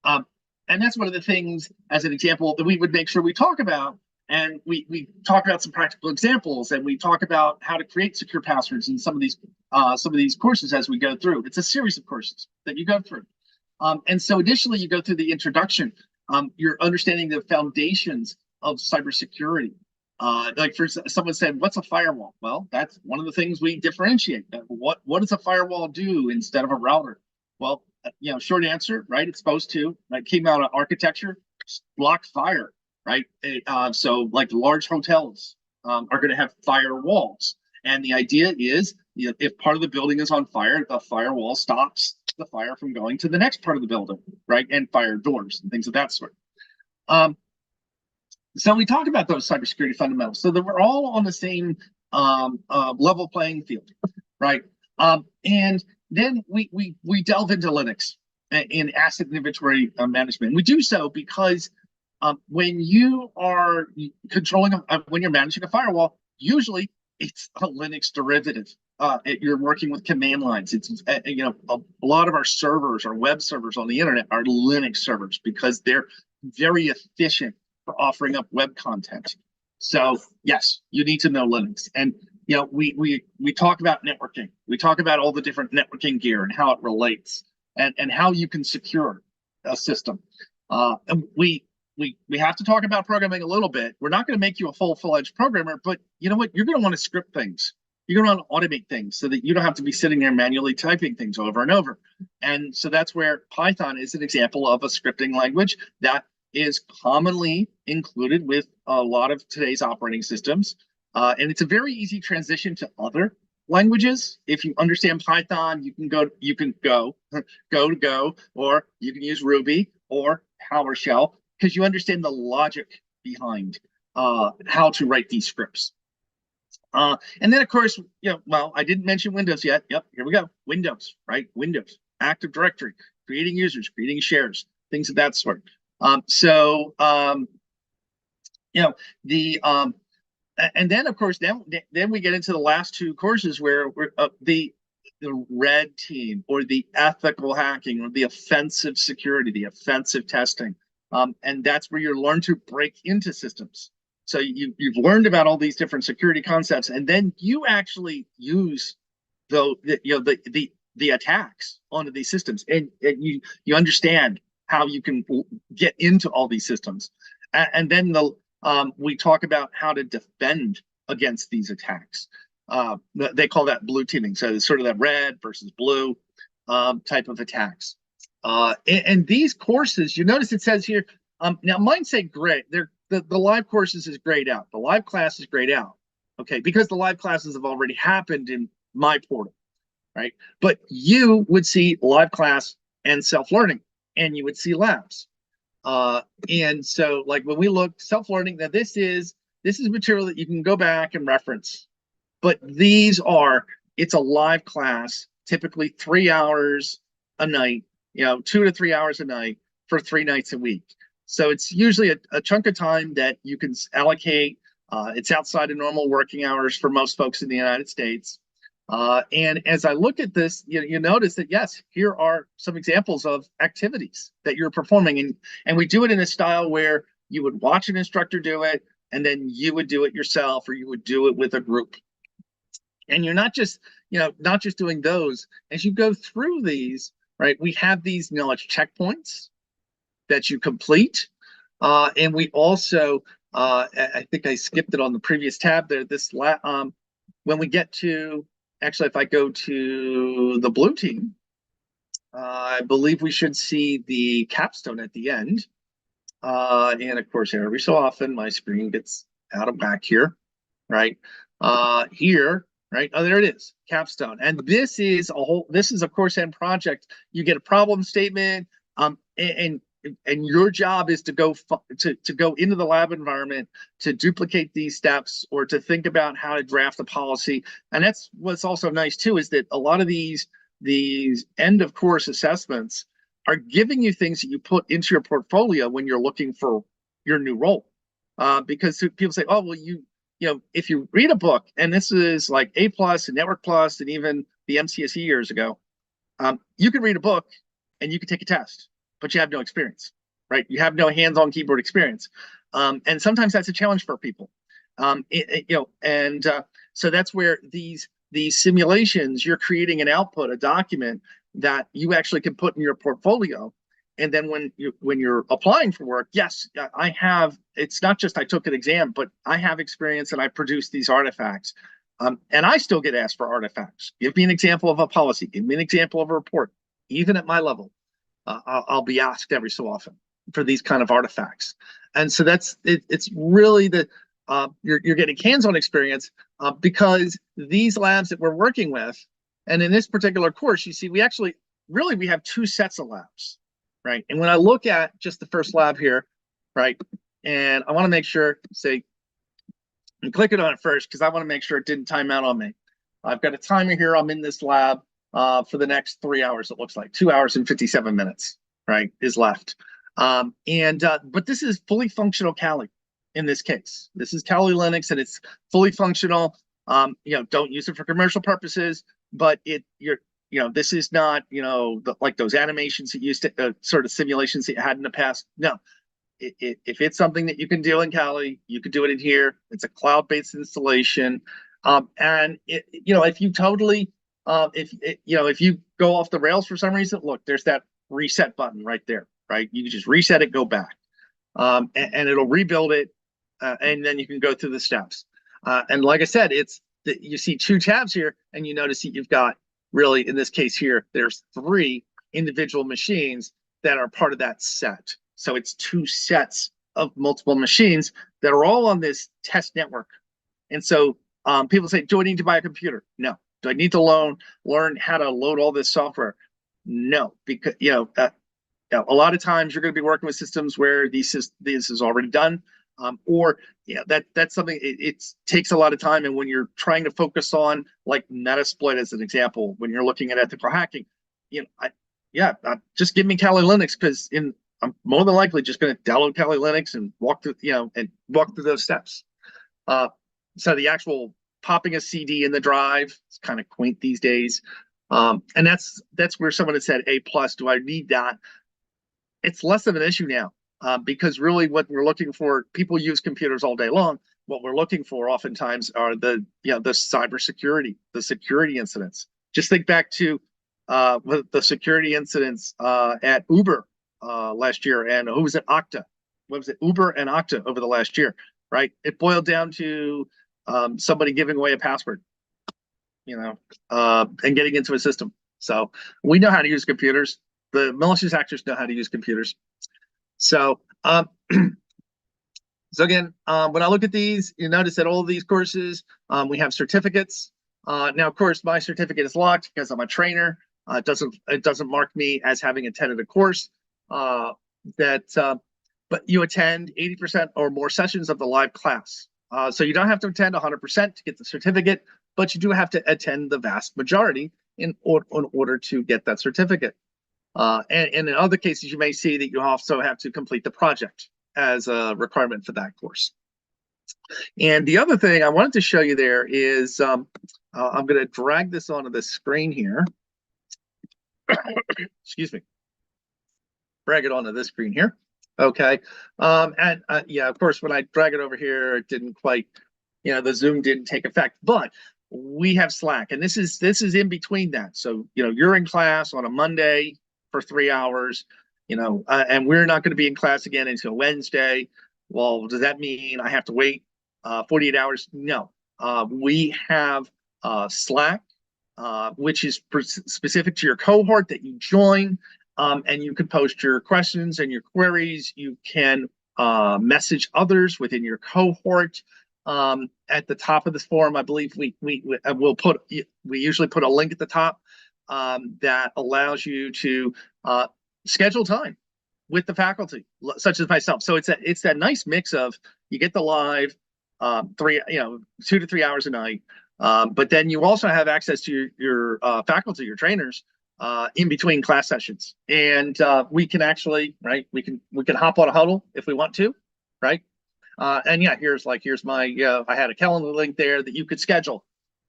And that's one of the things, as an example, that we would make sure we talk about. And we talk about some practical examples, and we talk about how to create secure passwords in some of these courses as we go through. It's a series of courses that you go through. And so initially you go through the introduction. You're understanding the foundations of cybersecurity. Like someone said, what's a firewall? Well, that's one of the things we differentiate. What does a firewall do instead of a router? Well, you know, short answer, right? It's supposed to, like, came out of architecture, block fire, right? So like large hotels are going to have firewalls. And the idea is, you know, if part of the building is on fire, the firewall stops the fire from going to the next part of the building, right? And fire doors and things of that sort. So we talk about those cybersecurity fundamentals so that we're all on the same level playing field, right? And then we delve into Linux and asset inventory management. We do so because when you are controlling, when you're managing a firewall, usually it's a Linux derivative. You're working with command lines. It's you know, a lot of our servers, our web servers on the internet, are Linux servers because they're very efficient for offering up web content. So yes, you need to know Linux. And you know, we talk about networking. We talk about all the different networking gear and how it relates, and how you can secure a system. And we have to talk about programming a little bit. We're not going to make you a full-fledged programmer, but you know what? You're going to want to script things. You're going to want to automate things so that you don't have to be sitting there manually typing things over and over. And so that's where Python is an example of a scripting language that is commonly included with a lot of today's operating systems. And it's a very easy transition to other languages. If you understand Python, you can go to Go, or you can use Ruby or PowerShell, because you understand the logic behind how to write these scripts. And then, of course, you know, well, I didn't mention Windows yet. Yep, here we go. Windows, right? Windows, Active Directory, creating users, creating shares, things of that sort. You know, and then, of course, then we get into the last two courses where the red team, or the ethical hacking, or the offensive security, the offensive testing. And that's where you learn to break into systems. So you've learned about all these different security concepts, and then you actually use the attacks onto these systems, and you understand how you can get into all these systems. And then we talk about how to defend against these attacks. They call that blue teaming. So it's sort of that red versus blue type of attacks. And these courses, you notice it says here, now mine say gray. The live courses is grayed out. The live class is grayed out. Okay, because the live classes have already happened in my portal, right? But you would see live class and self-learning, and you would see labs. And so like when we look self-learning, now this is material that you can go back and reference. But it's a live class, typically 3 hours a night, 2 to 3 hours a night for 3 nights a week. So it's usually a chunk of time that you can allocate. It's outside of normal working hours for most folks in the United States. And as I look at this, you notice that, yes, here are some examples of activities that you're performing. And we do it in a style where you would watch an instructor do it, and then you would do it yourself, or you would do it with a group. And you're not just doing those. As you go through these, right, we have these knowledge checkpoints that you complete. And we also, I think I skipped it on the previous tab there, when we get to, actually, if I go to the blue team, I believe we should see the capstone at the end. And of course, every so often, my screen gets out of whack here, right? Here, right? Oh, there it is, capstone. And this is a course end project. You get a problem statement, and your job is to go into the lab environment to duplicate these steps or to think about how to draft a policy. And that's what's also nice too, is that a lot of these end of course assessments are giving you things that you put into your portfolio when you're looking for your new role. Because people say, oh, well, if you read a book, and this is like A+ and Network Plus and even the MCSE years ago, you can read a book and you can take a test, but you have no experience, right? You have no hands-on keyboard experience. And sometimes that's a challenge for people. So that's where these simulations, you're creating an output, a document that you actually can put in your portfolio. And then when you're applying for work, yes, it's not just I took an exam, but I have experience and I produced these artifacts. And I still get asked for artifacts. Give me an example of a policy. Give me an example of a report. Even at my level, I'll be asked every so often for these kind of artifacts. And so it's really you're getting hands-on experience because these labs that we're working with, and in this particular course, you see, we have 2 sets of labs, right? And when I look at just the first lab here, right, and I want to make sure, I'm clicking on it first because I want to make sure it didn't time out on me. I've got a timer here. I'm in this lab for the next 3 hours. It looks like 2 hours and 57 minutes, right, is left. But this is fully functional Kali in this case. This is Kali Linux, and it's fully functional. Don't use it for commercial purposes, but this is not, like those animations that used to sort of simulations that you had in the past. No, if it's something that you can do in Kali, you could do it in here. It's a cloud-based installation. And if you totally, if you go off the rails for some reason, look, there's that reset button right there, right? You can just reset it, go back, and it'll rebuild it, and then you can go through the steps. And like I said, you see 2 tabs here, and you notice that you've got, really, in this case here, there's 3 individual machines that are part of that set. So it's 2 sets of multiple machines that are all on this test network. And so people say, do I need to buy a computer? No. Do I need to learn how to load all this software? No, because a lot of times you're going to be working with systems where this is already done. That's something, it takes a lot of time. And when you're trying to focus on, like, Metasploit as an example, when you're looking at ethical hacking, just give me Kali Linux, because I'm more than likely just going to download Kali Linux and walk through those steps. So the actual popping a CD in the drive, it's kind of quaint these days. And that's where someone had said A+, do I need that? It's less of an issue now. Because really what we're looking for, people use computers all day long. What we're looking for oftentimes are the cybersecurity, the security incidents. Just think back to the security incidents at Uber last year, and who was it? Okta. What was it? Uber and Okta over the last year. right? It boiled down to somebody giving away a password, and getting into a system. So we know how to use computers. The malicious actors know how to use computers. So, so again, when I look at these, you notice that all of these courses, we have certificates. Now, of course, my certificate is locked because I'm a trainer. It doesn't mark me as having attended a course. But you attend 80% or more sessions of the live class. So you don't have to attend 100% to get the certificate, but you do have to attend the vast majority in order to get that certificate. And in other cases, you may see that you also have to complete the project as a requirement for that course. And the other thing I wanted to show you there is, I'm going to drag this onto the screen here. Excuse me. Drag it onto this screen here. Okay. Yeah, of course, when I drag it over here, it didn't quite, the Zoom didn't take effect, but we have Slack, and this is in between that. So, you're in class on a Monday for 3 hours, and we're not going to be in class again until Wednesday. Well, does that mean I have to wait 48 hours? No. We have Slack, which is specific to your cohort that you join, and you can post your questions and your queries. You can message others within your cohort. At the top of this forum, I believe we usually put a link at the top that allows you to schedule time with the faculty, such as myself. So it's that nice mix of, you get the live 2 to 3 hours a night, but then you also have access to your faculty, your trainers, in between class sessions, and we can actually, right, we can hop on a huddle if we want to, right? And yeah, here's my I had a calendar link there that you could schedule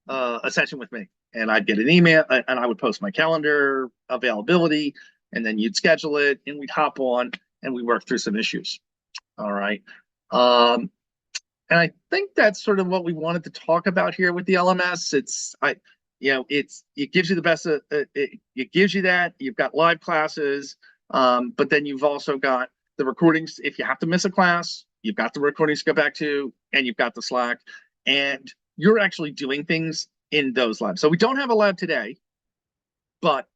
a session with me, and I'd get an email, and I would post my calendar availability, and then you'd schedule it, and we'd hop on and we work through some issues. All right. And I think that's sort of what we wanted to talk about here with the LMS. It gives you the best. It gives you that. You've got live classes, but then you've also got the recordings. If you have to miss a class, you've got the recordings to go back to, and you've got the Slack, and you're actually doing things in those labs. So we don't have a lab today, but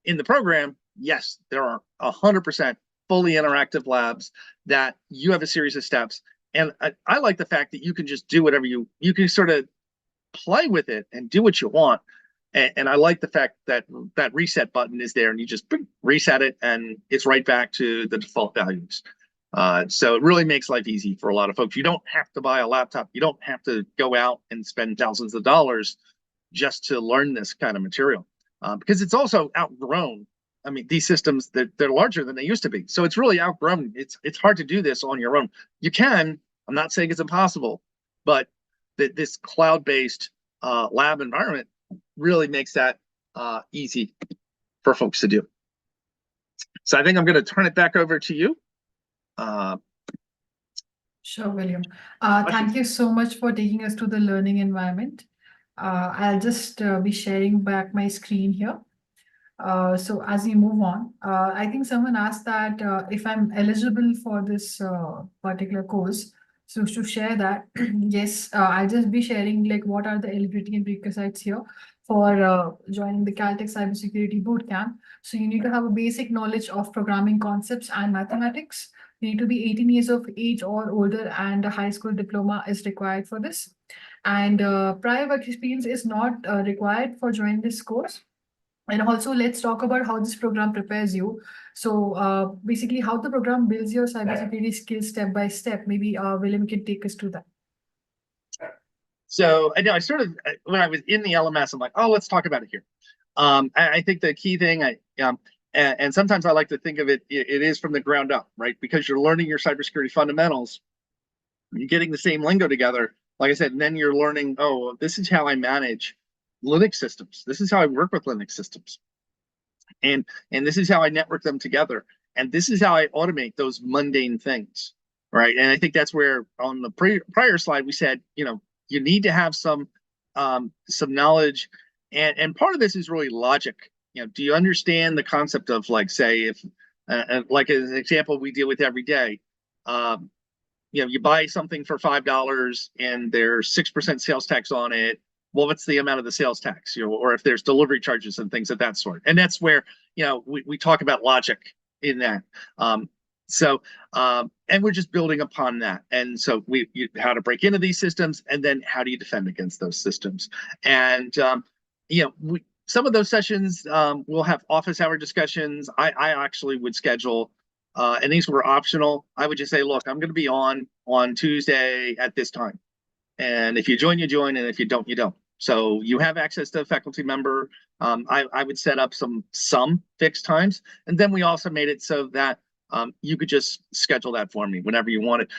in the program, yes, there are 100% fully interactive labs that you have a series of steps. And I like the fact that you can just do whatever you can sort of play with it and do what you want. And I like the fact that that reset button is there, and you just reset it and it's right back to the default values. So it really makes life easy for a lot of folks. You don't have to buy a laptop. You don't have to go out and spend thousands of dollars just to learn this kind of material, because it's also outgrown. I mean, these systems, they're larger than they used to be. So it's really outgrown. It's hard to do this on your own. You can, I'm not saying it's impossible, but this cloud-based lab environment really makes that easy for folks to do. So I think I'm going to turn it back over to you. Sure, William. Thank you so much for taking us to the learning environment. I'll just be sharing back my screen here. So as we move on, I think someone asked that if I'm eligible for this particular course. So to share that, yes, I'll just be sharing like what are the eligibility and prerequisites here for joining the Caltech Cybersecurity Bootcamp. So you need to have a basic knowledge of programming concepts and mathematics. You need to be 18 years of age or older, and a high school diploma is required for this. And prior work experience is not required for joining this course. And also, let's talk about how this program prepares you. So basically, how the program builds your cybersecurity skills step by step. Maybe William can take us to that. So I know I sort of, when I was in the LMS, I'm like, oh, let's talk about it here. I think the key thing, and sometimes I like to think of it, it is from the ground up, right? Because you're learning your cybersecurity fundamentals, you're getting the same lingo together, like I said, and then you're learning, oh, this is how I manage Linux systems. This is how I work with Linux systems. And this is how I network them together. And this is how I automate those mundane things, right? And I think that's where on the prior slide, we said, you need to have some knowledge. And part of this is really logic. Do you understand the concept of, like, say, if like an example we deal with every day, you buy something for $5 and there's 6% sales tax on it. Well, what's the amount of the sales tax? Or if there's delivery charges and things of that sort. And that's where, we talk about logic in that. And we're just building upon that. And so how to break into these systems, and then how do you defend against those systems? And some of those sessions will have office hour discussions. I actually would schedule, and these were optional. I would just say, look, I'm going to be on Tuesday at this time. And if you join, you join. And if you don't, you don't. So you have access to a faculty member. I would set up some fixed times. And then we also made it so that you could just schedule that for me whenever you wanted.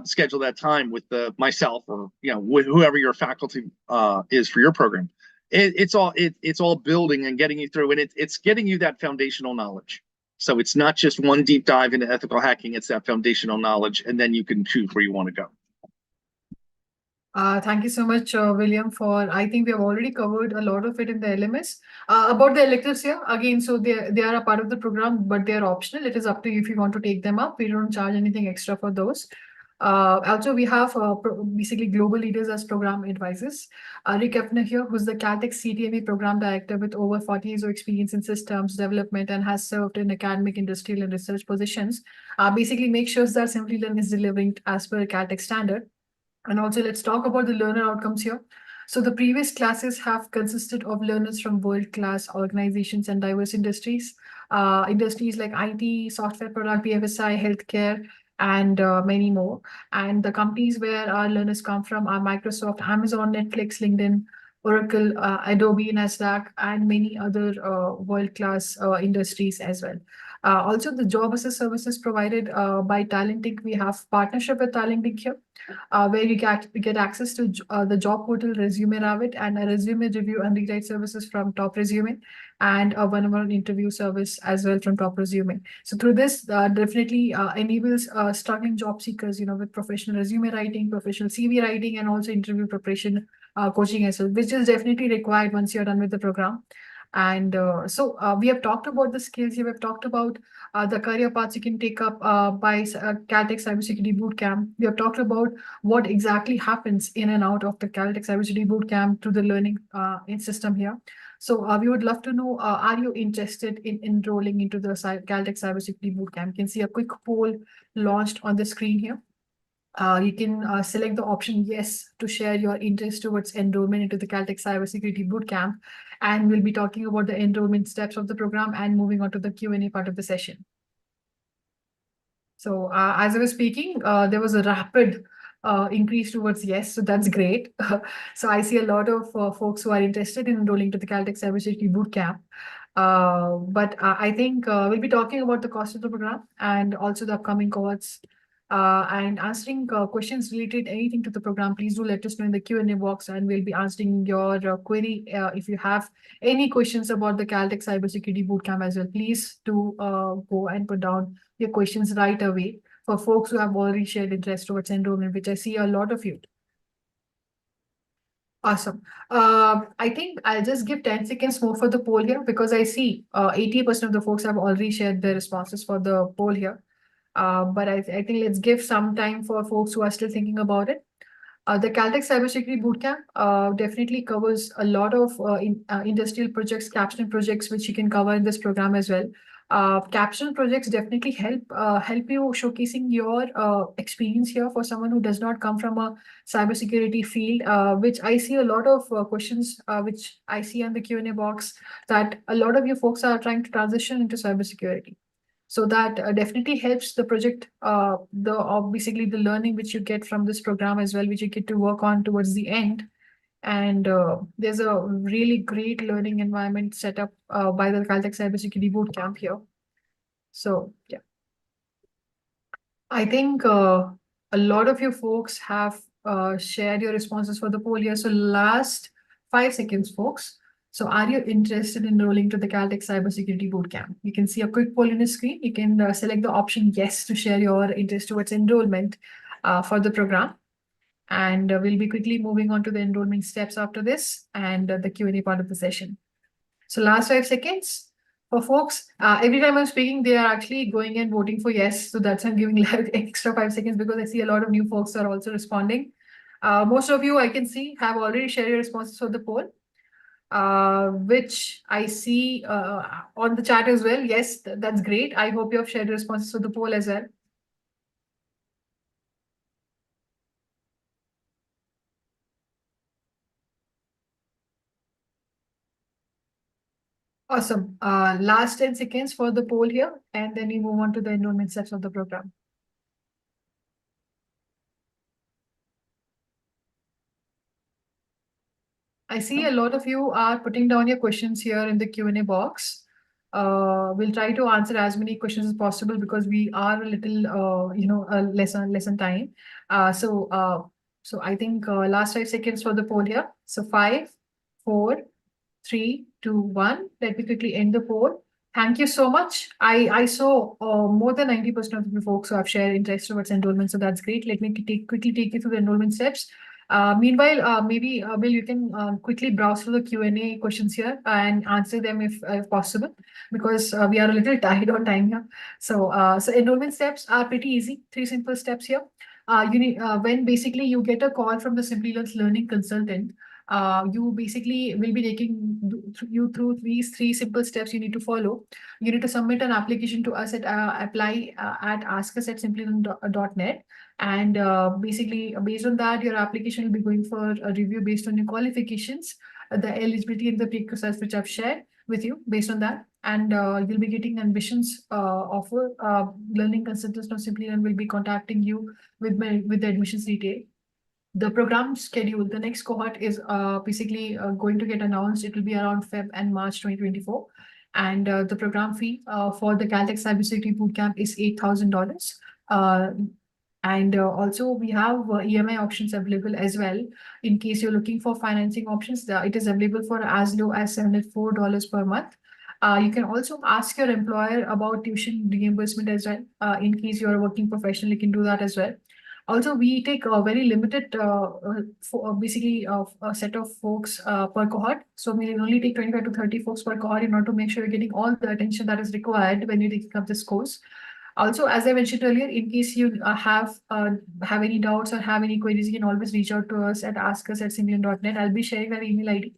Schedule that time with myself or with whoever your faculty is for your program. It's all building and getting you through, and it's getting you that foundational knowledge. So it's not just one deep dive into ethical hacking; it's that foundational knowledge, and then you can choose where you want to go. Thank you so much, William, I think we have already covered a lot of it in the LMS. About the electives here, again, so they are a part of the program, but they are optional. It is up to you if you want to take them up. We don't charge anything extra for those. Also, we have basically global leaders as program advisors. Rick Effner here, who's the Caltech CTME program director with over 40 years of experience in systems development and has served in academic, industrial, and research positions. Basically, make sure that Simplilearn is delivering as per Caltech standard. And also, let's talk about the learner outcomes here. So the previous classes have consisted of learners from world-class organizations and diverse industries. Industries like IT, software product, BFSI, healthcare, and many more. And the companies where our learners come from are Microsoft, Amazon, Netflix, LinkedIn, Oracle, Adobe, Nasdaq, and many other world-class industries as well. Also, the job assist services provided by Talentic. We have partnership with Talentic here, where you get access to the job portal Resume Rabbit and a resume review and rewrite services from Top Resume, and a one-on-one interview service as well from Top Resume. So through this, definitely enables struggling job seekers, with professional resume writing, professional CV writing, and also interview preparation coaching as well, which is definitely required once you're done with the program. And so we have talked about the skills here. We've talked about the career paths you can take up by Caltech Cybersecurity Bootcamp. We have talked about what exactly happens in and out of the Caltech Cybersecurity Bootcamp through the learning in system here. So we would love to know, are you interested in enrolling into the Caltech Cybersecurity Bootcamp? You can see a quick poll launched on the screen here. You can select the option yes to share your interest towards enrollment into the Caltech Cybersecurity Bootcamp. And we'll be talking about the enrollment steps of the program and moving on to the Q&A part of the session. So as I was speaking, there was a rapid increase towards yes, so that's great. So I see a lot of folks who are interested in enrolling to the Caltech Cybersecurity Bootcamp. But I think we'll be talking about the cost of the program and also the upcoming cohorts. And answering questions related anything to the program, please do let us know in the Q&A box, and we'll be answering your query. If you have any questions about the Caltech Cybersecurity Bootcamp as well, please do go and put down your questions right away for folks who have already shared interest towards enrollment, which I see a lot of you. Awesome. I think I'll just give 10 seconds more for the poll here, because I see 80% of the folks have already shared their responses for the poll here. But I think let's give some time for folks who are still thinking about it. The Caltech Cybersecurity Bootcamp definitely covers a lot of industrial projects, capstone projects, which you can cover in this program as well. Capstone projects definitely help you showcasing your experience here for someone who does not come from a cybersecurity field, which I see a lot of questions, which I see on the Q&A box, that a lot of you folks are trying to transition into cybersecurity. So that definitely helps the project, basically the learning which you get from this program as well, which you get to work on towards the end. And there's a really great learning environment set up by the Caltech Cybersecurity Bootcamp here. So yeah, I think a lot of you folks have shared your responses for the poll here. So last 5 seconds, folks. So are you interested in enrolling to the Caltech Cybersecurity Bootcamp? You can see a quick poll in the screen. You can select the option yes to share your interest towards enrollment for the program. And we'll be quickly moving on to the enrollment steps after this and the Q&A part of the session. So last 5 seconds. For folks, every time I'm speaking, they are actually going and voting for yes. So that's I'm giving like extra 5 seconds because I see a lot of new folks are also responding. Most of you I can see have already shared your responses for the poll, which I see on the chat as well. Yes, that's great. I hope you have shared your responses for the poll as well. Awesome. Last 10 seconds for the poll here, and then we move on to the enrollment steps of the program. I see a lot of you are putting down your questions here in the Q&A box. We'll try to answer as many questions as possible because we are a little, less on time. So I think last 5 seconds for the poll here. So 5, 4, 3, 2, 1. Let me quickly end the poll. Thank you so much. I saw more than 90% of the folks who have shared interest towards enrollment, so that's great. Let me quickly take you through the enrollment steps. Meanwhile, maybe Bill, you can quickly browse through the Q&A questions here and answer them if possible, because we are a little tight on time here. So enrollment steps are pretty easy. 3 simple steps here. You need when basically you get a call from the Simplilearn's learning consultant. You basically will be taking you through these 3 simple steps you need to follow. You need to submit an application to us at apply at askus@simplilearn.net. And basically, based on that, your application will be going for a review based on your qualifications, the eligibility and the prerequisites which I've shared with you based on that. And you'll be getting admissions offer. Learning consultants from Simplilearn will be contacting you with the admissions detail. The program schedule, the next cohort is basically going to get announced. It will be around Feb and March 2024. And the program fee for the Caltech Cybersecurity Bootcamp is $8,000. And also we have EMI options available as well. In case you're looking for financing options, it is available for as low as $74 per month. You can also ask your employer about tuition reimbursement as well. In case you're a working professional, you can do that as well. Also, we take a very limited, basically a set of folks per cohort. So we only take 25 to 30 folks per cohort in order to make sure you're getting all the attention that is required when you're taking up this course. Also, as I mentioned earlier, in case you have any doubts or have any queries, you can always reach out to us at askus@simplilearn.net. I'll be sharing our email ID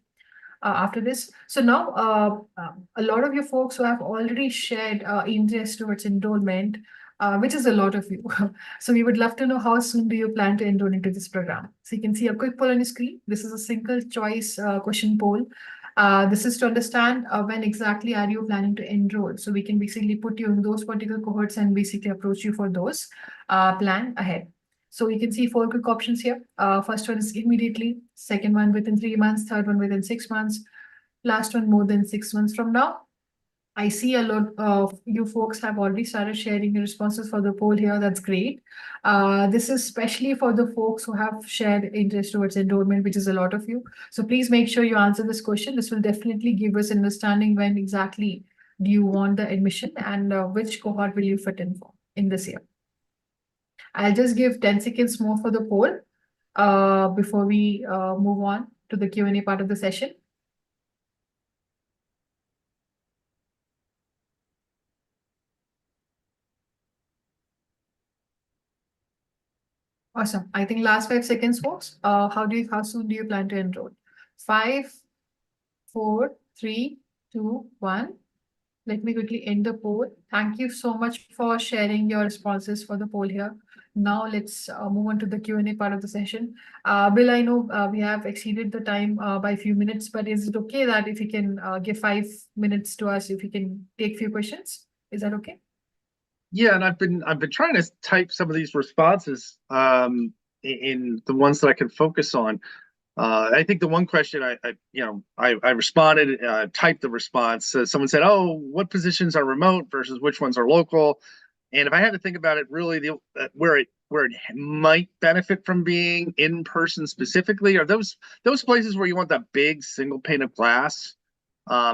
after this. So now, a lot of you folks who have already shared interest towards enrollment, which is a lot of you. So we would love to know how soon do you plan to enroll into this program. So you can see a quick poll on your screen. This is a single choice question poll. This is to understand when exactly are you planning to enroll. So we can basically put you in those particular cohorts and basically approach you for those plan ahead. So you can see 4 quick options here. First one is immediately, second one within 3 months, third one within 6 months, last one more than 6 months from now. I see a lot of you folks have already started sharing your responses for the poll here. That's great. This is especially for the folks who have shared interest towards enrollment, which is a lot of you. So please make sure you answer this question. This will definitely give us understanding when exactly do you want the admission and which cohort will you fit in for in this year. I'll just give 10 seconds more for the poll before we move on to the Q&A part of the session. Awesome. I think last 5 seconds, folks. How soon do you plan to enroll? 5, 4, 3, 2, 1. Let me quickly end the poll. Thank you so much for sharing your responses for the poll here. Now let's move on to the Q&A part of the session. Bill, I know we have exceeded the time by a few minutes, but is it okay that if you can give 5 minutes to us, if you can take few questions? Is that okay? Yeah, and I've been trying to type some of these responses in the ones that I can focus on. I think the one question I responded, typed the response. Someone said, "Oh, what positions are remote versus which ones are local?" And if I had to think about it, really, where it might benefit from being in person specifically are those places where you want that big single pane of glass.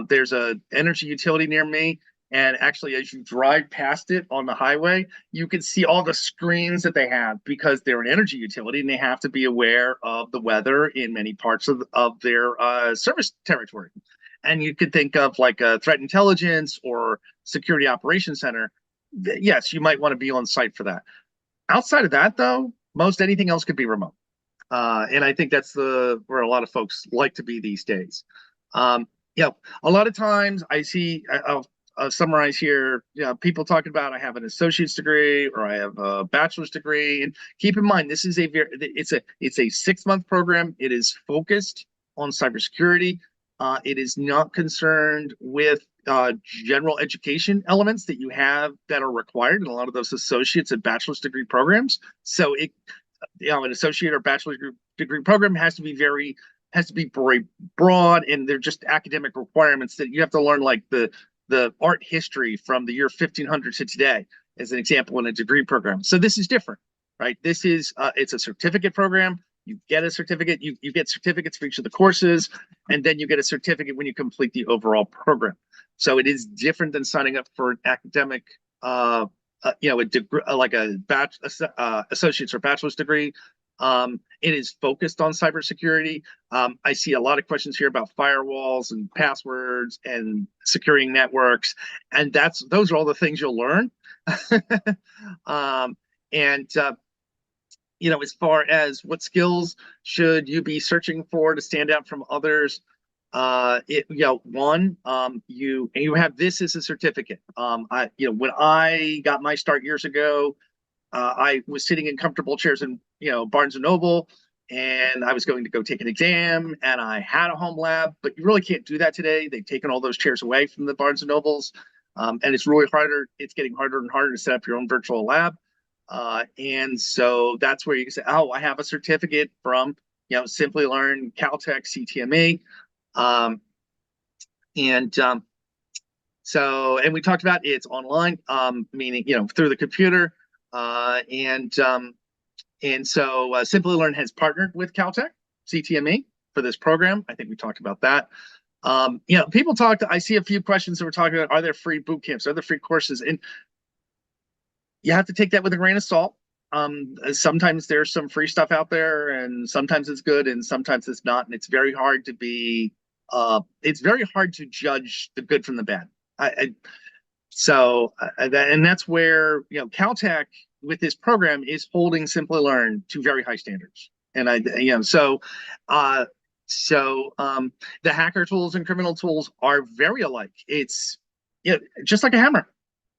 There's a energy utility near me. And actually, as you drive past it on the highway, you can see all the screens that they have because they're an energy utility and they have to be aware of the weather in many parts of their service territory. and you could think of like a threat intelligence or security operations center, yes, you might want to be on site for that. Outside of that, though, most anything else could be remote. And I think that's where a lot of folks like to be these days. A lot of times I see, I'll summarize here, people talking about I have an associate's degree or I have a bachelor's degree. And keep in mind, this is it's a 6-month program. It is focused on cybersecurity. It is not concerned with general education elements that you have that are required in a lot of those associates and bachelor's degree programs. So an associate or bachelor's degree program has to be very broad, and they're just academic requirements that you have to learn, like the art history from the year 1500 to today, as an example, in a degree program. So this is different, right? This is it's a certificate program. You get a certificate. You get certificates for each of the courses, and then you get a certificate when you complete the overall program. So it is different than signing up for an academic, a degree, like a associate's or bachelor's degree. It is focused on cybersecurity. I see a lot of questions here about firewalls and passwords and securing networks, and those are all the things you'll learn. As far as what skills should you be searching for to stand out from others, you have this as a certificate. When I got my start years ago, I was sitting in comfortable chairs in Barnes and Noble, and I was going to go take an exam, and I had a home lab, but you really can't do that today. They've taken all those chairs away from the Barnes and Nobles, and it's really harder. It's getting harder and harder to set up your own virtual lab. And so that's where you can say, oh, I have a certificate from, Simplilearn, Caltech, CTME. And we talked about it's online, meaning, through the computer. And so Simplilearn has partnered with Caltech, CTME, for this program. I think we talked about that. People I see a few questions that we're talking about, are there free boot camps? Are there free courses? And you have to take that with a grain of salt. Sometimes there's some free stuff out there, and sometimes it's good and sometimes it's not. And it's very hard to judge the good from the bad. That's where, Caltech with this program is holding Simplilearn to very high standards. And the hacker tools and criminal tools are very alike. It's just like a hammer.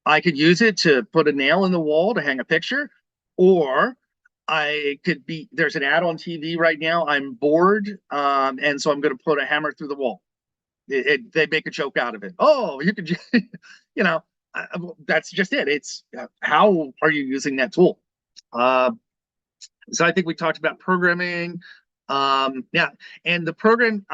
I could use it to put a nail in the wall to hang a picture, or there's an ad on TV right now. I'm bored, and so I'm going to put a hammer through the wall. They make a joke out of it. Oh, you could, that's just it. It's how are you using that tool? So I think we talked about programming. And the program,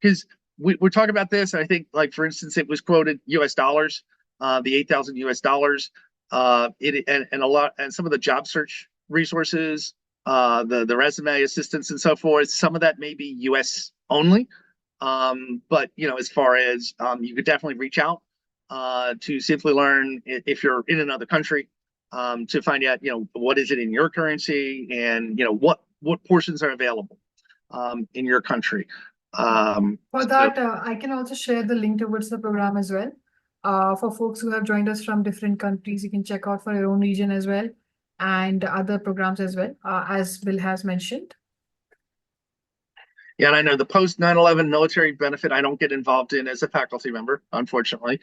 because we're talking about this, I think, like, for instance, it was quoted US dollars, the 8,000 US dollars, and some of the job search resources, the resume assistance and so forth. Some of that may be US only. But as far as you could definitely reach out to Simplilearn if you're in another country, to find out what is it in your currency, and what portions are available in your country. For that, I can also share the link towards the program as well. For folks who have joined us from different countries, you can check out for your own region as well, and other programs as well, as Bill has mentioned. Yeah, and I know the post 9/11 military benefit I don't get involved in as a faculty member, unfortunately.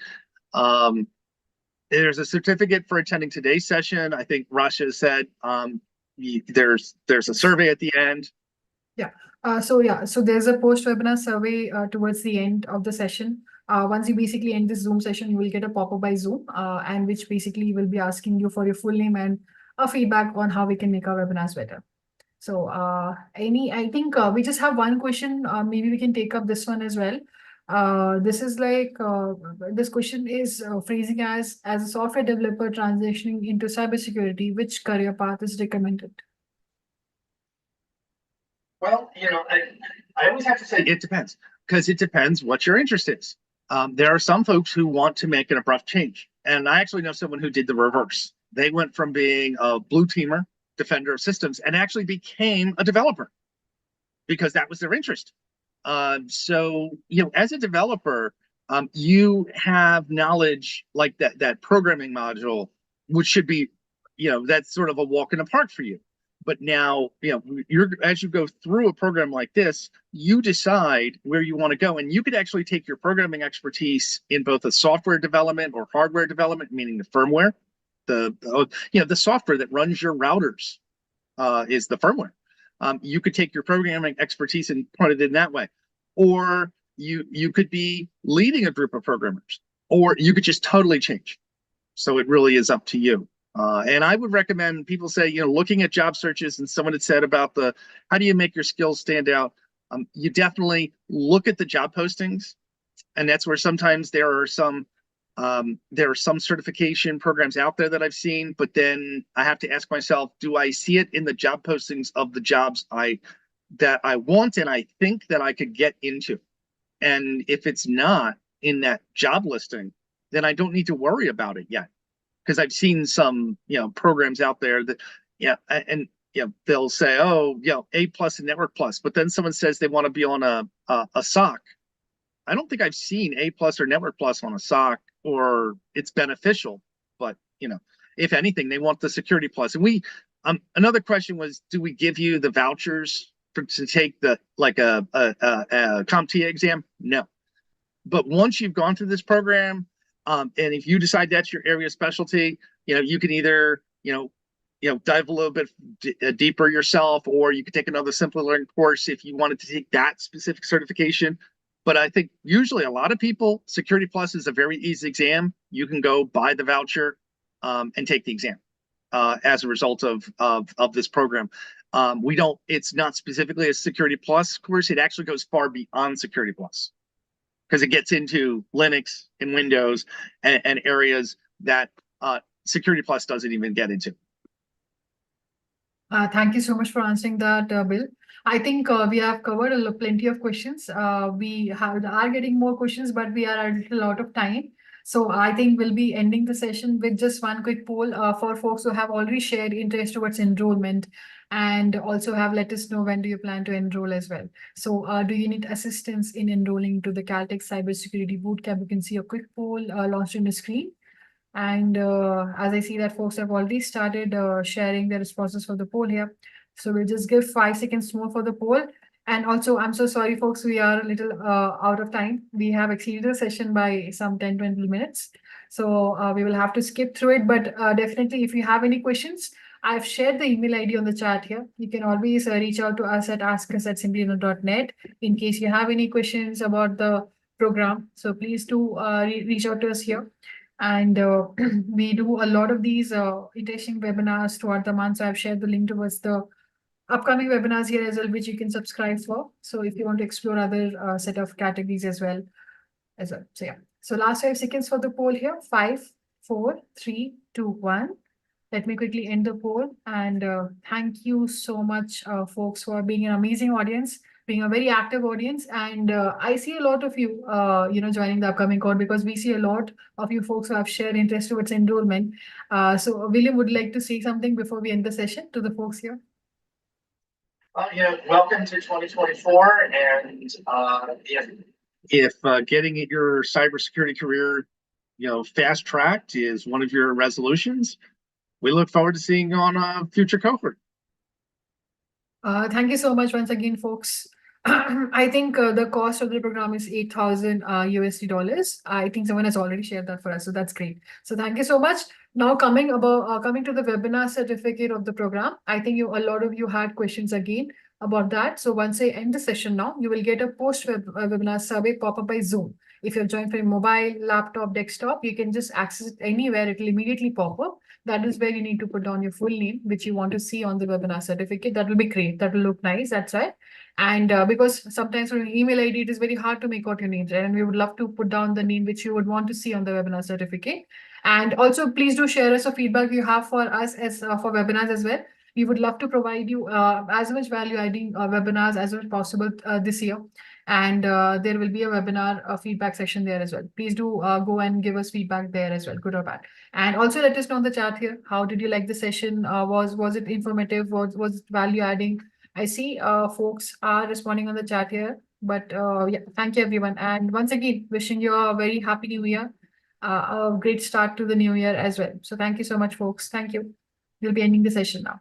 There's a certificate for attending today's session. I think Rasha said there's a survey at the end. Yeah. So there's a post-webinar survey towards the end of the session. Once you basically end this Zoom session, you will get a pop-up by Zoom, and which basically will be asking you for your full name and a feedback on how we can make our webinars better. So I think we just have one question. Maybe we can take up this one as well. This is like, this question is phrasing as a software developer transitioning into cybersecurity, which career path is recommended? Well, I always have to say it depends, because it depends what your interest is. There are some folks who want to make an abrupt change. And I actually know someone who did the reverse. They went from being a blue teamer, defender of systems, and actually became a developer because that was their interest. So, as a developer, you have knowledge like that programming module, which should be, that's sort of a walk in the park for you. But now, as you go through a program like this, you decide where you want to go, and you could actually take your programming expertise in both the software development or hardware development, meaning the firmware, the software that runs your routers is the firmware. You could take your programming expertise and put it in that way, or you could be leading a group of programmers, or you could just totally change. So it really is up to you. And I would recommend people say, looking at job searches, and someone had said about how do you make your skills stand out? You definitely look at the job postings, and that's where sometimes there are some certification programs out there that I've seen, but then I have to ask myself, do I see it in the job postings of the jobs that I want and I think that I could get into? And if it's not in that job listing, then I don't need to worry about it yet. Because I've seen some, programs out there that, they'll say, oh, A+ and Network Plus, but then someone says they want to be on a SOC. I don't think I've seen A+ or Network Plus on a SOC, or it's beneficial, but if anything, they want the Security Plus. And another question was, do we give you the vouchers to take the a CompTIA exam? No. But once you've gone through this program, and if you decide that's your area of specialty, you can either dive a little bit deeper yourself, or you could take another Simplilearn course if you wanted to take that specific certification. But I think usually a lot of people, Security Plus is a very easy exam. You can go buy the voucher and take the exam as a result of this program. It's not specifically a Security Plus course. It actually goes far beyond Security Plus, because it gets into Linux and Windows and areas that Security Plus doesn't even get into. Thank you so much for answering that, Bill. I think we have covered plenty of questions. We are getting more questions, but we are a little out of time. So I think we'll be ending the session with just one quick poll for folks who have already shared interest towards enrollment, and also have let us know when do you plan to enroll as well. So do you need assistance in enrolling to the Caltech Cybersecurity Bootcamp? You can see a quick poll launched on the screen. And as I see that folks have already started sharing their responses for the poll here. So we'll just give 5 seconds more for the poll. And also, I'm so sorry, folks, we are a little out of time. We have exceeded the session by some 10-20 minutes. So we will have to skip through it. But definitely, if you have any questions, I've shared the email ID on the chat here. You can always reach out to us at askus@simplilearn.net in case you have any questions about the program. So please do reach out to us here. And we do a lot of these iteration webinars throughout the month. So I've shared the link towards the upcoming webinars here as well, which you can subscribe for. So if you want to explore other set of categories as well. So yeah. So last 5 seconds for the poll here. 5, 4, 3, 2, 1. Let me quickly end the poll. And thank you so much, folks, for being an amazing audience, being a very active audience. And I see a lot of you, joining the upcoming call, because we see a lot of you folks who have shared interest towards enrollment. So William would like to say something before we end the session to the folks here. Welcome to 2024, and if getting at your cybersecurity career, fast tracked is one of your resolutions, we look forward to seeing you on a future cohort. Thank you so much once again, folks. I think the cost of the program is $8,000 USD. I think someone has already shared that for us, so that's great. So thank you so much. Now coming to the webinar certificate of the program, I think a lot of you had questions again about that. So once I end the session now, you will get a post-webinar survey pop up by Zoom. If you're joined from mobile, laptop, desktop, you can just access it anywhere. It will immediately pop up. That is where you need to put down your full name, which you want to see on the webinar certificate. That will be great. That will look nice. That's right. And because sometimes from your email ID, it is very hard to make out your names, right? And we would love to put down the name which you would want to see on the webinar certificate. And also, please do share us a feedback you have for us as for webinars as well. We would love to provide you as much value adding webinars as much as possible this year. And there will be a webinar feedback session there as well. Please do go and give us feedback there as well, good or bad. And also let us know in the chat here, how did you like the session? Was it informative? Was it value adding? I see folks are responding on the chat here. But yeah, thank you everyone. And once again, wishing you a very happy new year, a great start to the new year as well. So thank you so much, folks. Thank you. We'll be ending the session now.